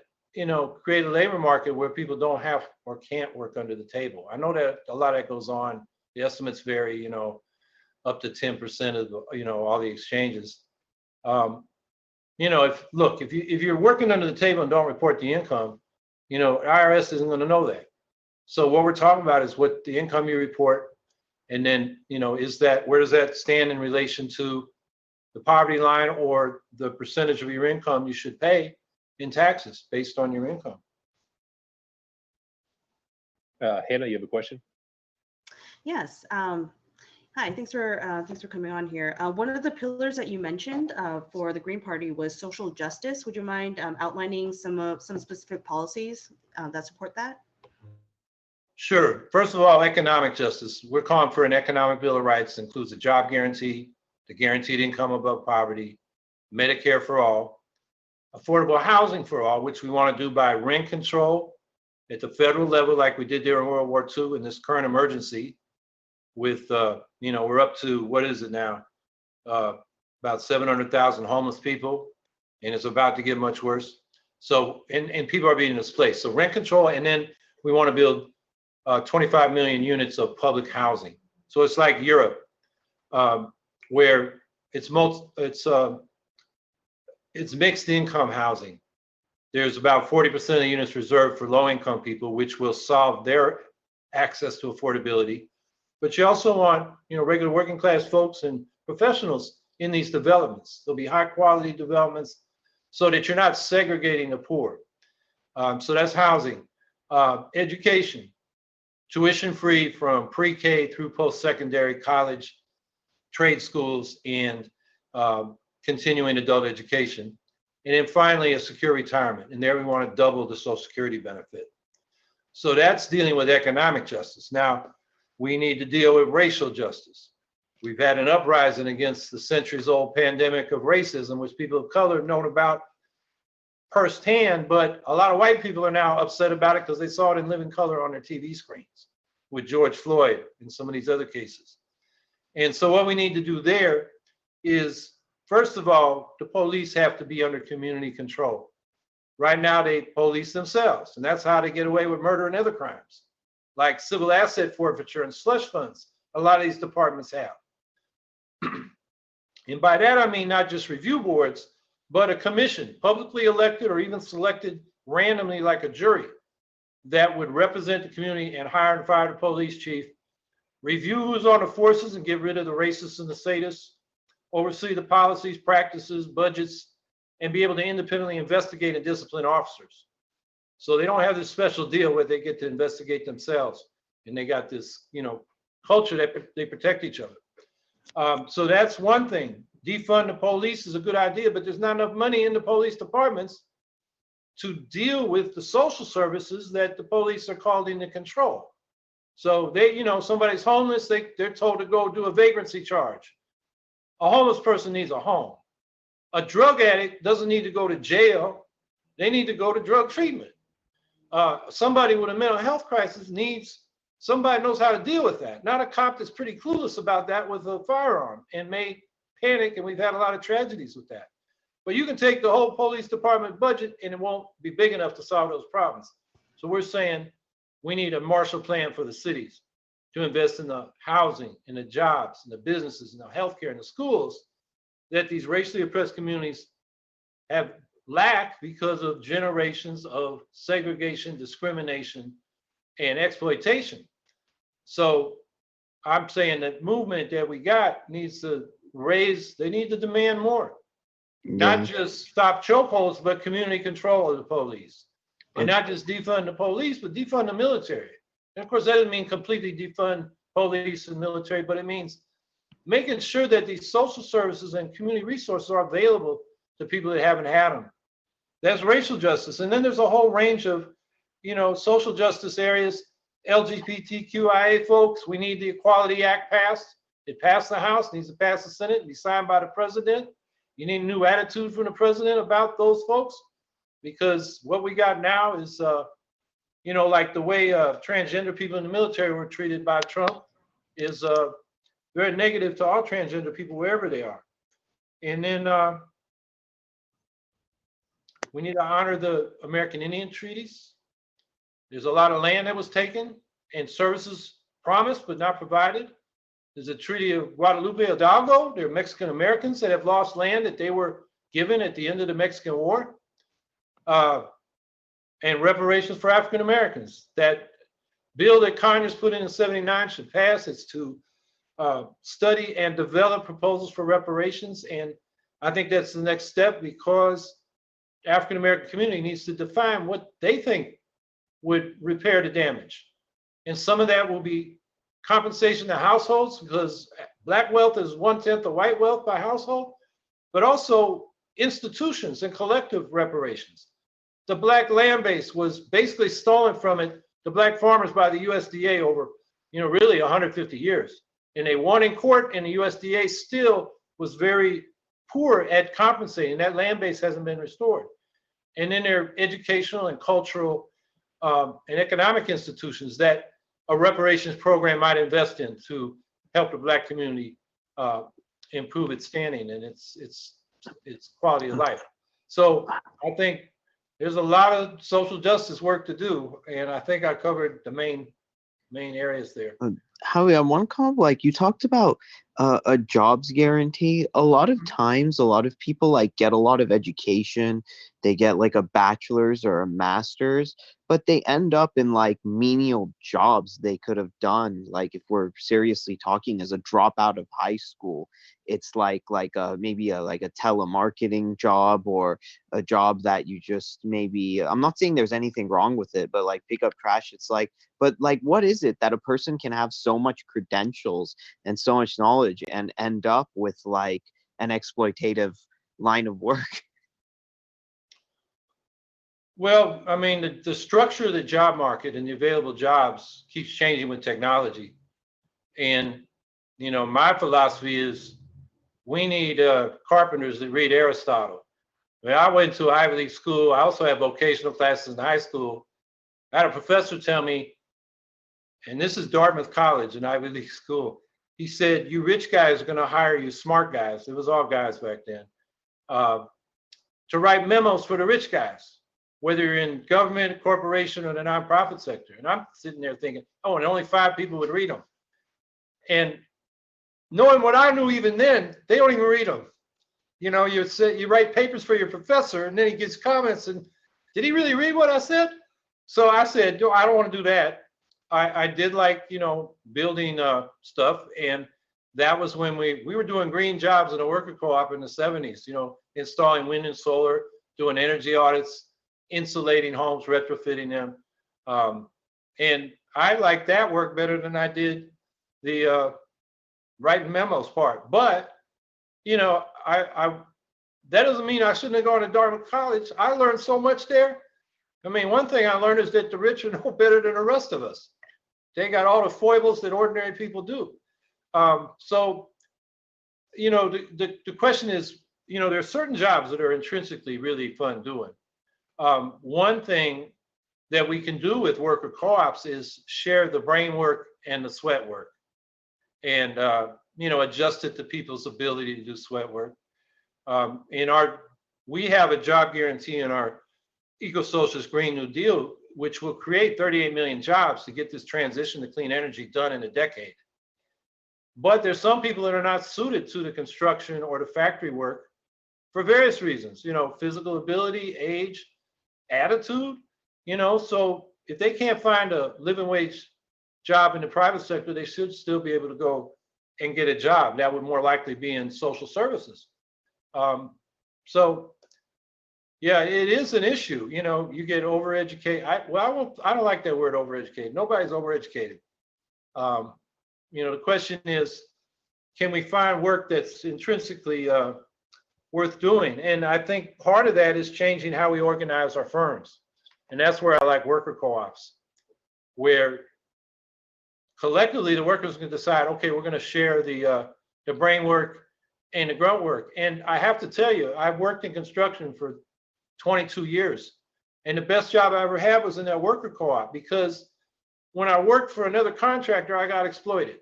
S7: create a labor market where people don't have or can't work under the table. I know that a lot of that goes on. The estimates vary, up to 10% of all the exchanges. If you're working under the table and don't report the income, IRS isn't going to know that. So what we're talking about is what the income you report. And then, where does that stand in relation to the poverty line or the percentage of your income you should pay in taxes based on your income?
S1: Hannah, you have a question?
S4: Yes. Hi, thanks for coming on here. One of the pillars that you mentioned for the Green Party was social justice. Would you mind outlining some specific policies that support that?
S7: Sure. First of all, economic justice. We're calling for an economic bill of rights. It includes a job guarantee, the guaranteed income above poverty, Medicare for all, affordable housing for all, which we want to do by rent control at the federal level, like we did during World War II in this current emergency. With we're up to, what is it now? About 700,000 homeless people, and it's about to get much worse. So, and people are being displaced. So rent control, and then we want to build 25 million units of public housing. So it's like Europe, where it's mixed income housing. There's about 40% of the units reserved for low income people, which will solve their access to affordability. But you also want, regular working class folks and professionals in these developments. There'll be high quality developments so that you're not segregating the poor. So that's housing, education, tuition free from pre-K through post-secondary, college, trade schools, and continuing adult education. And then finally, a secure retirement. And there we want to double the Social Security benefit. So that's dealing with economic justice. Now, we need to deal with racial justice. We've had an uprising against the centuries-old pandemic of racism, which people of color have known about firsthand, but a lot of white people are now upset about it because they saw it in living color on their TV screens with George Floyd and some of these other cases. And so what we need to do there is, first of all, the police have to be under community control. Right now, they police themselves, and that's how they get away with murder and other crimes, like civil asset forfeiture and slush funds. A lot of these departments have. And by that, I mean not just review boards, but a commission, publicly elected or even selected randomly like a jury, that would represent the community and hire and fire the police chief, review who's on the forces and get rid of the racists and the sadists, oversee the policies, practices, budgets, and be able to independently investigate and discipline officers. So they don't have this special deal where they get to investigate themselves and they got this, culture that they protect each other. So that's one thing. Defund the police is a good idea, but there's not enough money in the police departments to deal with the social services that the police are called in to control. So they, somebody's homeless, they're told to go do a vagrancy charge. A homeless person needs a home. A drug addict doesn't need to go to jail. They need to go to drug treatment. Somebody with a mental health crisis needs somebody knows how to deal with that. Not a cop that's pretty clueless about that with a firearm and may panic, and we've had a lot of tragedies with that. But you can take the whole police department budget and it won't be big enough to solve those problems. So we're saying we need a Marshall Plan for the cities to invest in the housing, in the jobs, in the businesses, in the healthcare, in the schools that these racially oppressed communities have lacked because of generations of segregation, discrimination, and exploitation. So I'm saying that movement that we got needs to they need to demand more. Not just stop chokeholds, but community control of the police. And not just defund the police, but defund the military. And of course, that doesn't mean completely defund police and military, but it means making sure that these social services and community resources are available to people that haven't had them. That's racial justice. And then there's a whole range of, social justice areas. LGBTQIA folks, we need the Equality Act passed. It passed the House, needs to pass the Senate, be signed by the president. You need a new attitude from the president about those folks, because what we got now is, like the way transgender people in the military were treated by Trump is very negative to all transgender people wherever they are. And then we need to honor the American Indian treaties. There's a lot of land that was taken and services promised but not provided. There's a Treaty of Guadalupe Hidalgo. There are Mexican Americans that have lost land that they were given at the end of the Mexican War. And reparations for African Americans. That bill that Congress put in 79 should pass. It's to study and develop proposals for reparations. And I think that's the next step, because the African American community needs to define what they think would repair the damage. And some of that will be compensation to households, because Black wealth is 1/10 of white wealth by household, but also institutions and collective reparations. The Black land base was basically stolen from the Black farmers by the USDA over, really 150 years. And they won in court, and the USDA still was very poor at compensating. That land base hasn't been restored. And then there are educational and cultural and economic institutions that a reparations program might invest in to help the Black community improve its standing and its quality of life. So I think there's a lot of social justice work to do, and I think I covered the main areas there.
S2: Howie, on one call, you talked about A jobs guarantee. A lot of times, a lot of people like get a lot of education. They get like a bachelor's or a master's, but they end up in like menial jobs they could have done. Like if we're seriously talking as a dropout of high school, it's like maybe a like a telemarketing job or a job that you just maybe. I'm not saying there's anything wrong with it, but like pick up trash. It's like, but like, what is it that a person can have so much credentials and so much knowledge and end up with like an exploitative line of work?
S7: Well, I mean, the structure of the job market and the available jobs keeps changing with technology. And, my philosophy is we need carpenters that read Aristotle. I mean, I went to Ivy League school. I also had vocational classes in high school. I had a professor tell me, and this is Dartmouth College, an Ivy League school. He said, you rich guys are going to hire you smart guys. It was all guys back then, to write memos for the rich guys, whether you're in government, corporation, or the nonprofit sector. And I'm sitting there thinking, oh, and only 5 people would read them. And knowing what I knew even then, they don't even read them. You write papers for your professor, and then he gets comments, and did he really read what I said? So I said, no, I don't want to do that. I did like, building stuff. And that was when we were doing green jobs in a worker co-op in the 70s, installing wind and solar, doing energy audits, insulating homes, retrofitting them. And I liked that work better than I did the writing memos part. But, I that doesn't mean I shouldn't have gone to Dartmouth College. I learned so much there. I mean, one thing I learned is that the rich are no better than the rest of us. They got all the foibles that ordinary people do. So, the question is, there are certain jobs that are intrinsically really fun doing. One thing that we can do with worker co-ops is share the brain work and the sweat work, and adjust it to people's ability to do sweat work. We have a job guarantee in our eco-socialist Green New Deal, which will create 38 million jobs to get this transition to clean energy done in a decade. But there's some people that are not suited to the construction or the factory work for various reasons, physical ability, age, attitude, so if they can't find a living wage job in the private sector, they should still be able to go and get a job. That would more likely be in social services. So yeah, it is an issue. You get overeducated. I don't like that word overeducated. Nobody's overeducated. The question is, can we find work that's intrinsically worth doing? And I think part of that is changing how we organize our firms. And that's where I like worker co-ops, where collectively the workers can decide, okay, we're going to share the brain work and the grunt work. And I have to tell you, I've worked in construction for 22 years. And the best job I ever had was in that worker co-op, because when I worked for another contractor, I got exploited.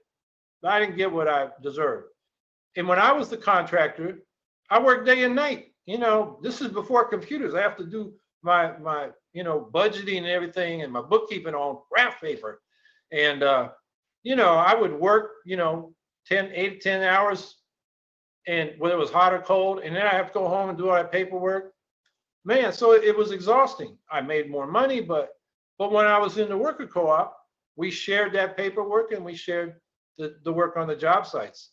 S7: I didn't get what I deserved. And when I was the contractor, I worked day and night. This is before computers. I have to do my budgeting and everything and my bookkeeping on graph paper. And, I would work, 8 to 10 hours, and whether it was hot or cold, and then I have to go home and do all that paperwork. Man, so it was exhausting. I made more money, but when I was in the worker co-op, we shared that paperwork and we shared the work on the job sites.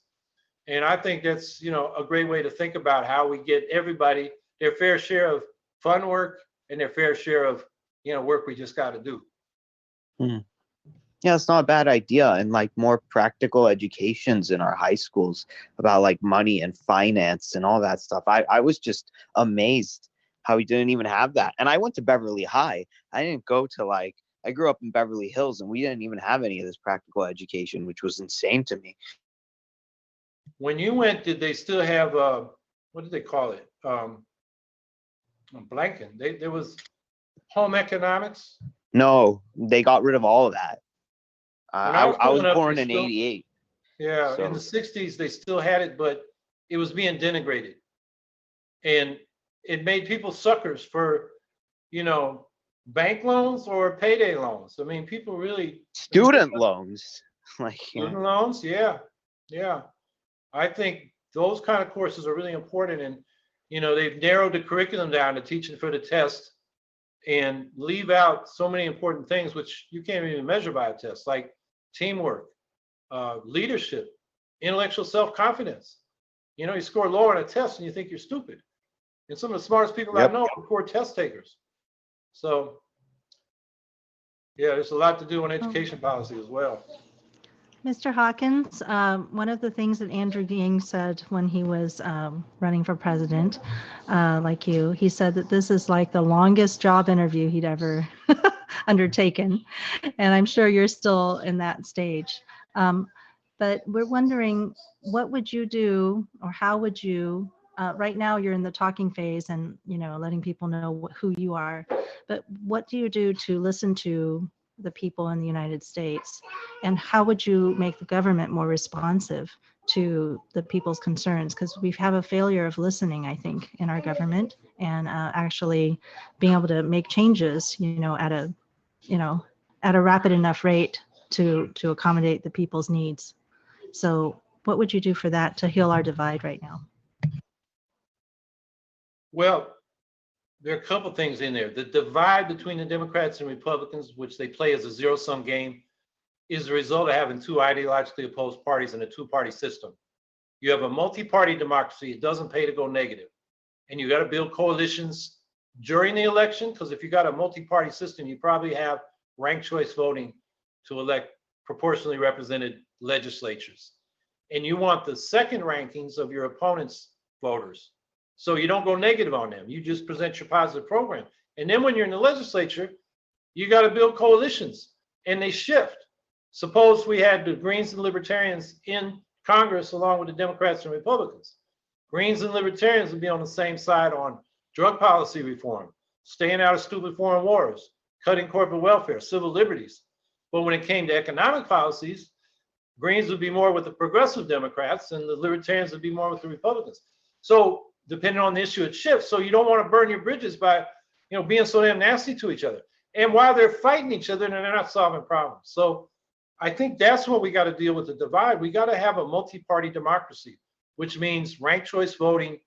S7: And I think that's, a great way to think about how we get everybody their fair share of fun work and their fair share of, work we just got to do.
S2: Yeah, it's not a bad idea. And like more practical educations in our high schools about like money and finance and all that stuff. I was just amazed how we didn't even have that. And I went to Beverly High. I didn't go to I grew up in Beverly Hills, and we didn't even have any of this practical education, which was insane to me.
S7: When you went, did they still have, what did they call it? I'm blanking. There was home economics.
S2: No, they got rid of all of that. I was
S7: up,
S2: born in 88.
S7: Yeah,
S2: so.
S7: In the 60s, they still had it, but it was being denigrated. And it made people suckers for, bank loans or payday loans. I mean, people really.
S2: Student loans.
S7: Student loans, yeah. I think those kind of courses are really important. And, you know, they've narrowed the curriculum down to teaching for the test and leave out so many important things which you can't even measure by a test, like teamwork, leadership, intellectual self-confidence. You know, you score lower on a test and you think you're stupid. And some of the smartest people I know are poor test takers. So, yeah, there's a lot to do on education policy as well.
S6: Mr. Hawkins, one of the things that Andrew Yang said when he was running for president, like you, he said that this is like the longest job interview he'd ever undertaken. And I'm sure you're still in that stage. But we're wondering, what would you do, or how would you, right now you're in the talking phase and, you know, letting people know who you are, but what do you do to listen to the people in the United States? And how would you make the government more responsive to the people's concerns? Because we have a failure of listening, I think, in our government, and actually being able to make changes, you know, at a rapid enough rate to accommodate the people's needs. So what would you do for that to heal our divide right now?
S7: Well, there are a couple things in there. The divide between the Democrats and Republicans, which they play as a zero-sum game, is the result of having two ideologically opposed parties in a two-party system. You have a multi-party democracy. It doesn't pay to go negative. And you got to build coalitions during the election, because if you got a multi-party system, you probably have ranked choice voting to elect proportionally represented legislatures. And you want the second rankings of your opponent's voters. So you don't go negative on them. You just present your positive program. And then when you're in the legislature, you got to build coalitions, and they shift. Suppose we had the Greens and Libertarians in Congress along with the Democrats and Republicans. Greens and Libertarians would be on the same side on drug policy reform, staying out of stupid foreign wars, cutting corporate welfare, civil liberties. But when it came to economic policies, Greens would be more with the progressive Democrats and the Libertarians would be more with the Republicans. So depending on the issue, it shifts. So you don't want to burn your bridges by, you know, being so damn nasty to each other. And while they're fighting each other, they're not solving problems. So I think that's what we got to deal with, the divide. We got to have a multi-party democracy, which means ranked choice voting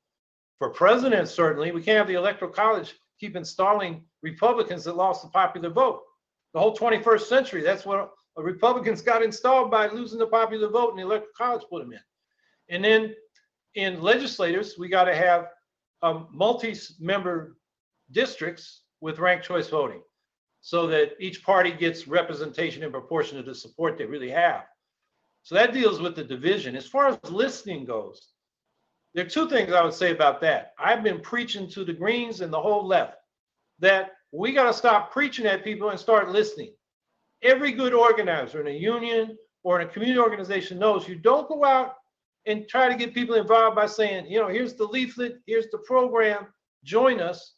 S7: for president. Certainly, we can't have the Electoral College keep installing Republicans that lost the popular vote. The whole 21st century, that's what Republicans got installed by losing the popular vote, and the Electoral College put them in. And then in legislators, we got to have multi-member districts with ranked choice voting, so that each party gets representation in proportion to the support they really have. So that deals with the division. As far as listening goes, there are two things I would say about that. I've been preaching to the Greens and the whole left that we got to stop preaching at people and start listening. Every good organizer in a union or in a community organization knows you don't go out and try to get people involved by saying, you know, here's the leaflet, here's the program, join us,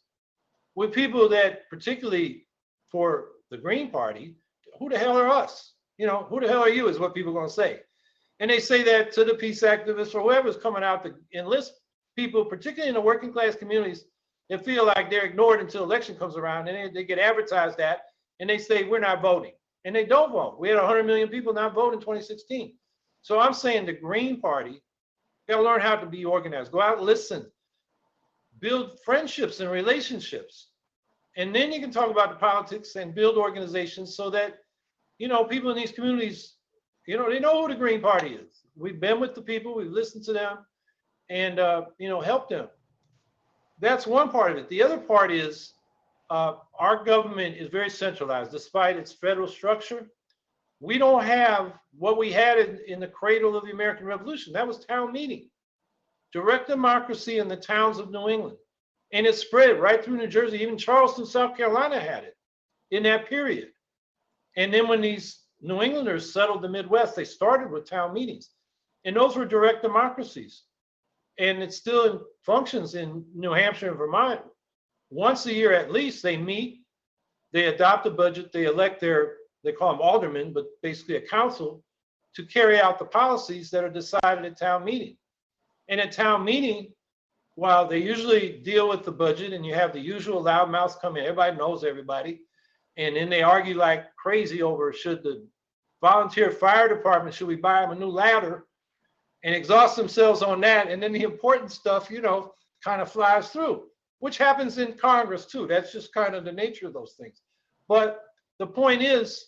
S7: with people that, particularly for the Green Party, who the hell are us? You know, who the hell are you is what people are going to say. And they say that to the peace activists or whoever's coming out to enlist people, particularly in the working class communities, that feel like they're ignored until election comes around, and they get advertised that, and they say, we're not voting. And they don't vote. We had 100 million people not vote in 2016. So I'm saying the Green Party got to learn how to be organized. Go out and listen. Build friendships and relationships. And then you can talk about the politics and build organizations so that, you know, people in these communities, you know, they know who the Green Party is. We've been with the people, we've listened to them, and, you know, helped them. That's one part of it. The other part is our government is very centralized. Despite its federal structure, we don't have what we had in the cradle of the American Revolution. That was town meeting. Direct democracy in the towns of New England. And it spread right through New Jersey. Even Charleston, South Carolina had it in that period. And then when these New Englanders settled the Midwest, they started with town meetings. And those were direct democracies. And it still functions in New Hampshire and Vermont. Once a year at least, they meet, they adopt a budget, they elect they call them aldermen, but basically a council, to carry out the policies that are decided at town meeting. And at town meeting, while they usually deal with the budget and you have the usual loudmouths come in, everybody knows everybody, and then they argue like crazy over should the volunteer fire department, should we buy them a new ladder? and exhaust themselves on that. And then the important stuff, you know, kind of flies through, which happens in Congress too. That's just kind of the nature of those things. But the point is,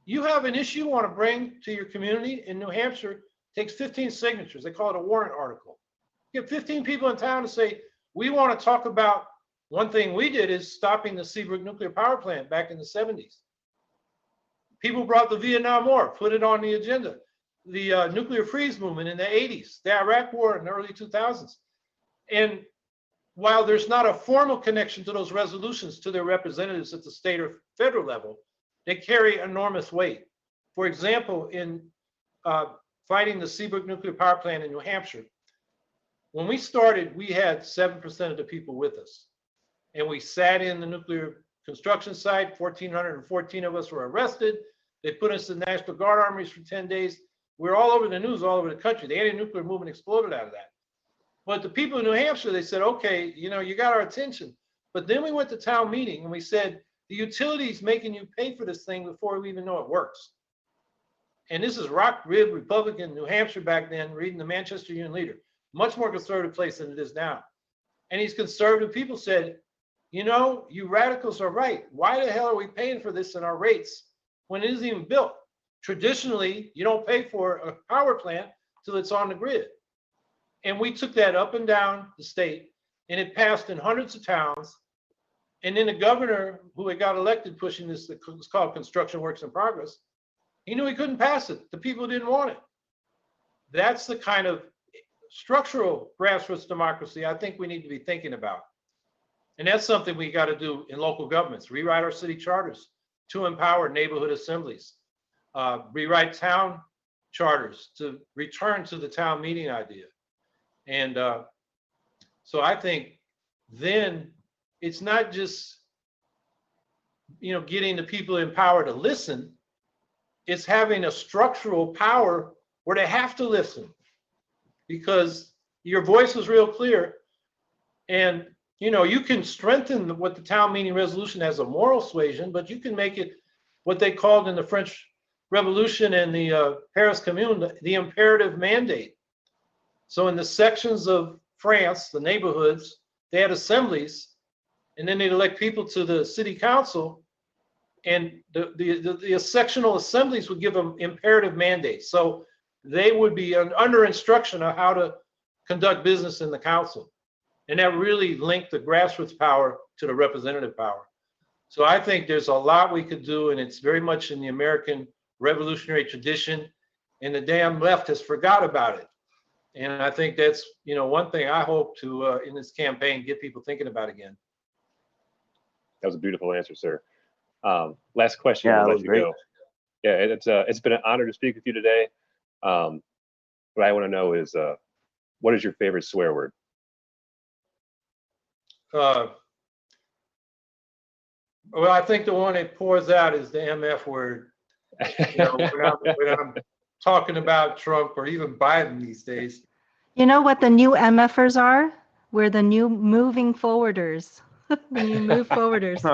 S7: you have an issue you want to bring to your community in New Hampshire, takes 15 signatures. They call it a warrant article. You get 15 people in town to say, we want to talk about, one thing we did is stopping the Seabrook nuclear power plant back in the 70s. People brought the Vietnam War, put it on the agenda. The nuclear freeze movement in the 80s, the Iraq War in the early 2000s. And while there's not a formal connection to those resolutions to their representatives at the state or federal level, they carry enormous weight. For example, in fighting the Seabrook nuclear power plant in New Hampshire, when we started, we had 7% of the people with us. And we sat in the nuclear construction site, 1,414 of us were arrested. They put us in National Guard armories for 10 days. We're all over the news, all over the country. The anti-nuclear movement exploded out of that. But the people in New Hampshire, they said, okay, you know, you got our attention. But then we went to town meeting and we said, the utility's making you pay for this thing before we even know it works. And this is rock rib Republican New Hampshire back then, reading the Manchester Union Leader, much more conservative place than it is now. And these conservative people said, you know, you radicals are right. Why the hell are we paying for this in our rates when it isn't even built? Traditionally, you don't pay for a power plant till it's on the grid. And we took that up and down the state, and it passed in hundreds of towns. And then the governor, who had got elected pushing this, it's called Construction Works in Progress, he knew he couldn't pass it. The people didn't want it. That's the kind of structural grassroots democracy I think we need to be thinking about. And that's something we got to do in local governments, rewrite our city charters to empower neighborhood assemblies, rewrite town charters to return to the town meeting idea. And so I think then it's not just, you know, getting the people in power to listen, it's having a structural power where they have to listen, because your voice is real clear. And, you know, you can strengthen what the town meeting resolution has a moral suasion, but you can make it what they called in the French Revolution and the Paris Commune, the imperative mandate. So in the sections of France, the neighborhoods, they had assemblies, and then they'd elect people to the city council, and the sectional assemblies would give them imperative mandates. So they would be under instruction of how to conduct business in the council. And that really linked the grassroots power to the representative power. So I think there's a lot we could do, and it's very much in the American revolutionary tradition, and the damn left has forgot about it. And I think that's, you know, one thing I hope to, in this campaign, get people thinking about again.
S1: That was a beautiful answer, sir. Last question.
S2: Yeah,
S1: I'll
S2: that
S1: let
S2: was
S1: you
S2: great.
S1: go. Yeah, it's been an honor to speak with you today. What I want to know is, what is your favorite swear word?
S7: Well, I think the one that pours out is the MF word. You know, when I'm talking about Trump or even Biden these days.
S6: You know what the new MFers are? We're the new moving forwarders. The new move forwarders.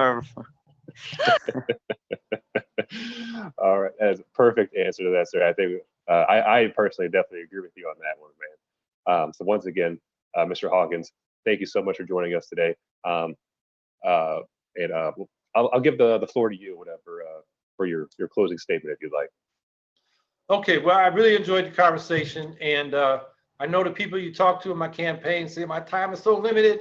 S1: All right, that's a perfect answer to that, sir. I think I personally definitely agree with you on that one, man. So once again, Mr. Hawkins, thank you so much for joining us today. And I'll give the floor to you, whatever, for your closing statement, if you'd like.
S7: Okay, well, I really enjoyed the conversation, and I know the people you talk to in my campaign say my time is so limited,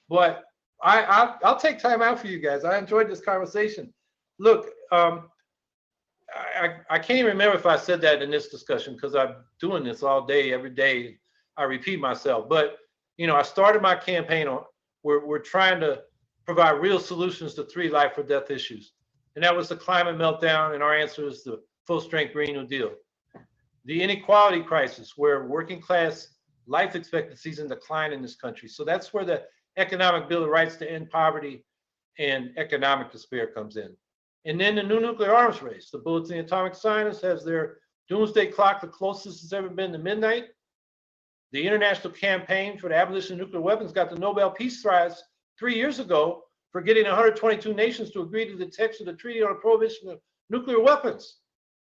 S7: but I'll take time out for you guys. I enjoyed this conversation. Look, I can't even remember if I said that in this discussion, because I'm doing this all day, every day. I repeat myself, but you know, I started my campaign on we're trying to provide real solutions to 3 life or death issues, and that was the climate meltdown, and our answer is the full-strength Green New Deal. The inequality crisis, where working class life expectancy is in decline in this country. So that's where the economic Bill of Rights to end poverty and economic despair comes in. And then the new nuclear arms race. The Bulletin of Atomic Scientists has their doomsday clock the closest it's ever been to midnight. The International Campaign for the Abolition of Nuclear Weapons got the Nobel Peace Prize 3 years ago for getting 122 nations to agree to the text of the Treaty on the Prohibition of Nuclear Weapons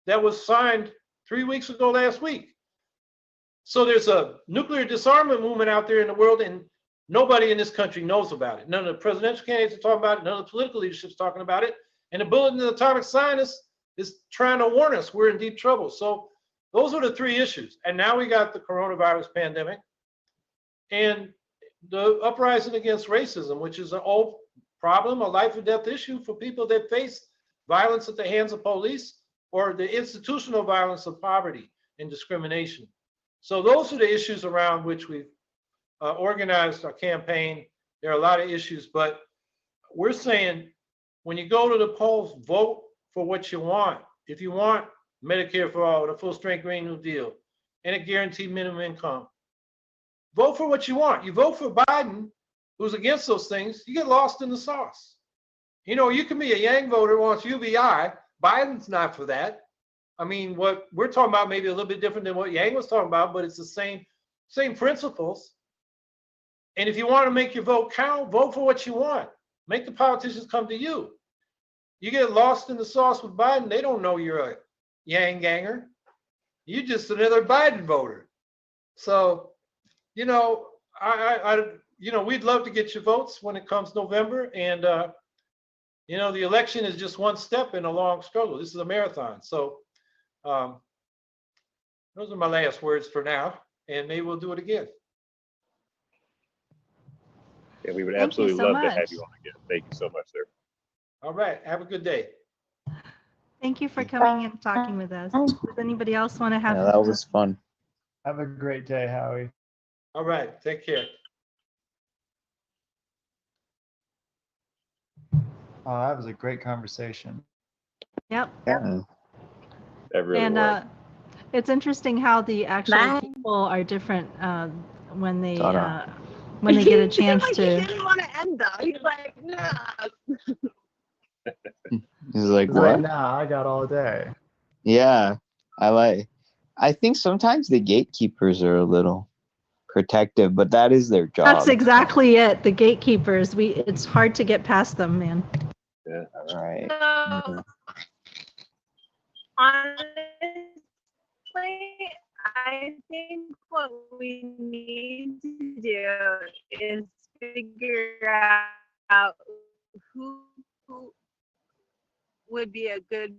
S7: that was signed 3 weeks ago last week. So there's a nuclear disarmament movement out there in the world, and nobody in this country knows about it. None of the presidential candidates are talking about it. None of the political leadership is talking about it. And the Bulletin of Atomic Scientists is trying to warn us we're in deep trouble. So those are the three issues. And now we got the coronavirus pandemic and the uprising against racism, which is an old problem, a life or death issue for people that face violence at the hands of police or the institutional violence of poverty and discrimination. So those are the issues around which we've organized our campaign. There are a lot of issues, but we're saying when you go to the polls, vote for what you want. If you want Medicare for all, a full strength Green New Deal, and a guaranteed minimum income, vote for what you want. You vote for Biden, who's against those things, you get lost in the sauce. You know, you can be a Yang voter who wants UBI. Biden's not for that. I mean, what we're talking about may be a little bit different than what Yang was talking about, but it's the same principles. And if you want to make your vote count, vote for what you want. Make the politicians come to you. You get lost in the sauce with Biden, they don't know you're a Yang ganger. You're just another Biden voter. So, you know, we'd love to get your votes when it comes November. And, you know, the election is just one step in a long struggle. This is a marathon. So those are my last words for now. And maybe we'll do it again.
S1: Yeah, we would
S6: Thank you
S1: absolutely
S6: so
S1: love to have
S6: much.
S1: you on again. Thank you so much, sir.
S7: All right. Have a good day.
S6: Thank you for coming and talking with us. Does anybody else want to have?
S2: Yeah, that was fun.
S3: Have a great day, Howie.
S7: All right. Take care.
S3: Oh, that was a great conversation.
S6: Yep.
S2: Yeah.
S1: That really
S6: And
S1: was.
S6: it's interesting how the actual
S5: Bye.
S6: people are different when they
S2: Ta-da.
S6: get a chance
S5: He
S6: to.
S5: didn't want to end though. He's like, no.
S2: He's like,
S3: He's like,
S2: what?
S3: nah, I got all day.
S2: Yeah, I think sometimes the gatekeepers are a little protective, but that is their job.
S6: That's exactly it. The gatekeepers. It's hard to get past them, man.
S1: Yeah.
S2: All right.
S5: So, honestly, I think what we need to do is figure out who would be a good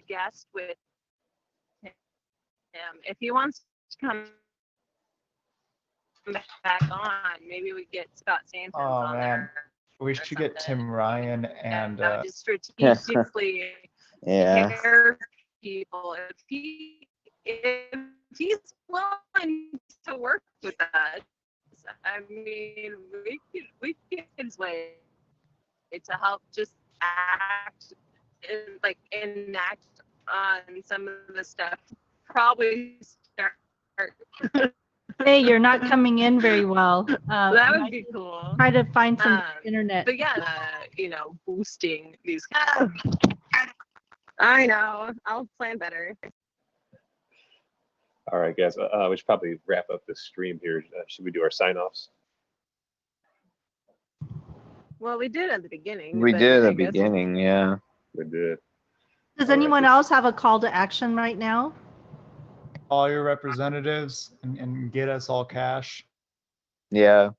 S5: guest with him. If he wants to come back on, maybe we get Scott Stanton
S3: Oh,
S5: on
S3: man.
S5: there.
S3: We should get Tim Ryan and
S5: I would just strategically
S2: Yeah.
S5: pair people. If he's willing to work with us, I mean, we could way to help just enact on some of the stuff. Probably start.
S6: Hey, you're not coming in very well.
S5: That would be cool.
S6: Try to find some
S5: Um,
S6: internet.
S5: But yeah, boosting these. I know. I'll plan better.
S1: All right, guys. We should probably wrap up this stream here. Should we do our sign-offs?
S5: Well, we did at the beginning.
S2: We
S5: but
S2: did at
S5: I
S2: the
S5: guess-
S2: beginning, yeah.
S1: We did.
S6: Does
S1: All right,
S6: anyone
S1: this-
S6: else have a call to action right now?
S3: all your representatives and get us all cash.
S2: Yeah.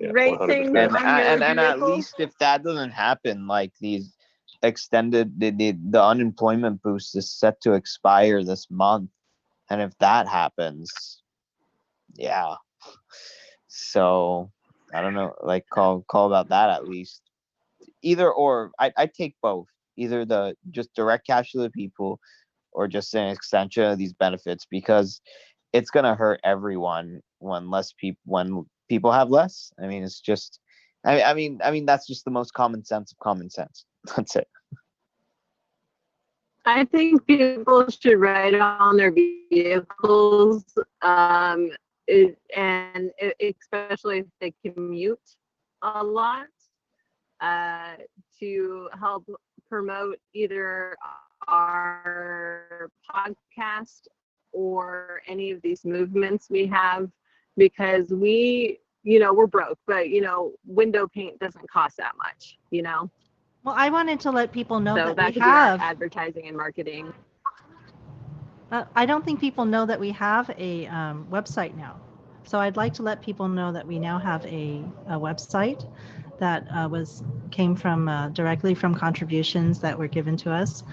S1: Yeah,
S5: Racing
S1: 100%.
S2: And at least if that doesn't happen, like these extended the unemployment boost is set to expire this month. And if that happens, yeah. So I don't know, like call about that at least. Either or, I take both. Either the just direct cash to the people or just an extension of these benefits, because it's gonna hurt everyone when people have less. I mean, it's just I mean that's just the most common sense of common sense. That's it.
S5: I think people should ride on their vehicles, especially if they commute a lot, to help promote either our podcast or any of these movements we have, because we're broke, but window paint doesn't cost that much,
S6: Well, I wanted to let people know
S5: so
S6: that
S5: that
S6: we
S5: could be our
S6: have
S5: advertising and marketing.
S6: I don't think people know that we have a website now. So I'd like to let people know that we now have a website that came from directly from contributions that were given to us.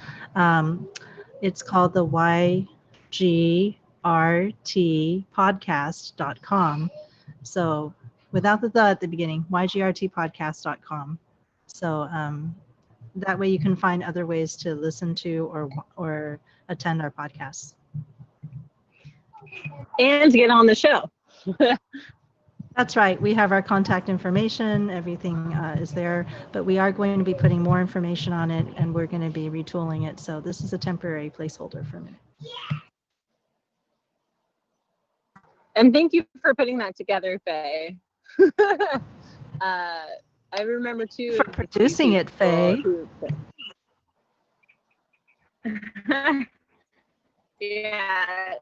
S6: It's called the YGRTpodcast.com. So without the at the beginning, YGRTpodcast.com. So that way you can find other ways to listen to or attend our podcasts.
S5: And to get on the show.
S6: That's right. We have our contact information. Everything is there, but we are going to be putting more information on it, and we're going to be retooling it. So this is a temporary placeholder for a minute.
S5: And thank you for putting that together, Faye. I remember too.
S6: For producing it, Faye.
S5: Yeah.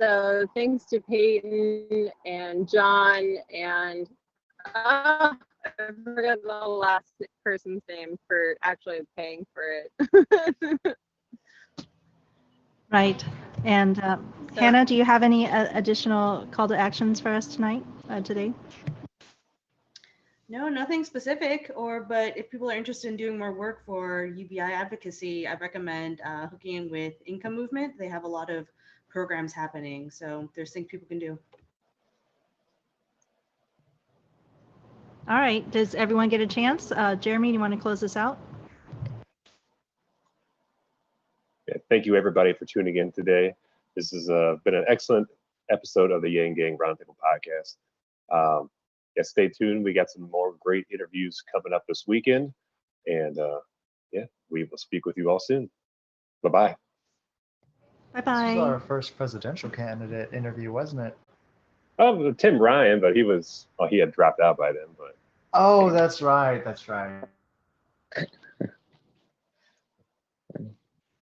S5: So thanks to Peyton and John and I forgot the last person's name for actually paying for it.
S6: Right. And Hannah, do you have any additional call to actions for us today?
S4: No, nothing specific, but if people are interested in doing more work for UBI advocacy, I recommend hooking in with Income Movement. They have a lot of programs happening, so there's things people can do.
S6: All right. Does everyone get a chance? Jeremy, you want to close this out?
S1: Yeah, thank you everybody for tuning in today. This has been an excellent episode of the Yang Gang Roundtable Podcast. Yeah, stay tuned. We got some more great interviews coming up this weekend. And yeah, we will speak with you all soon. Bye-bye.
S6: Bye-bye.
S3: This was our first presidential candidate interview, wasn't it?
S1: Tim Ryan, but he had dropped out by then. But
S3: Oh, that's right. That's right.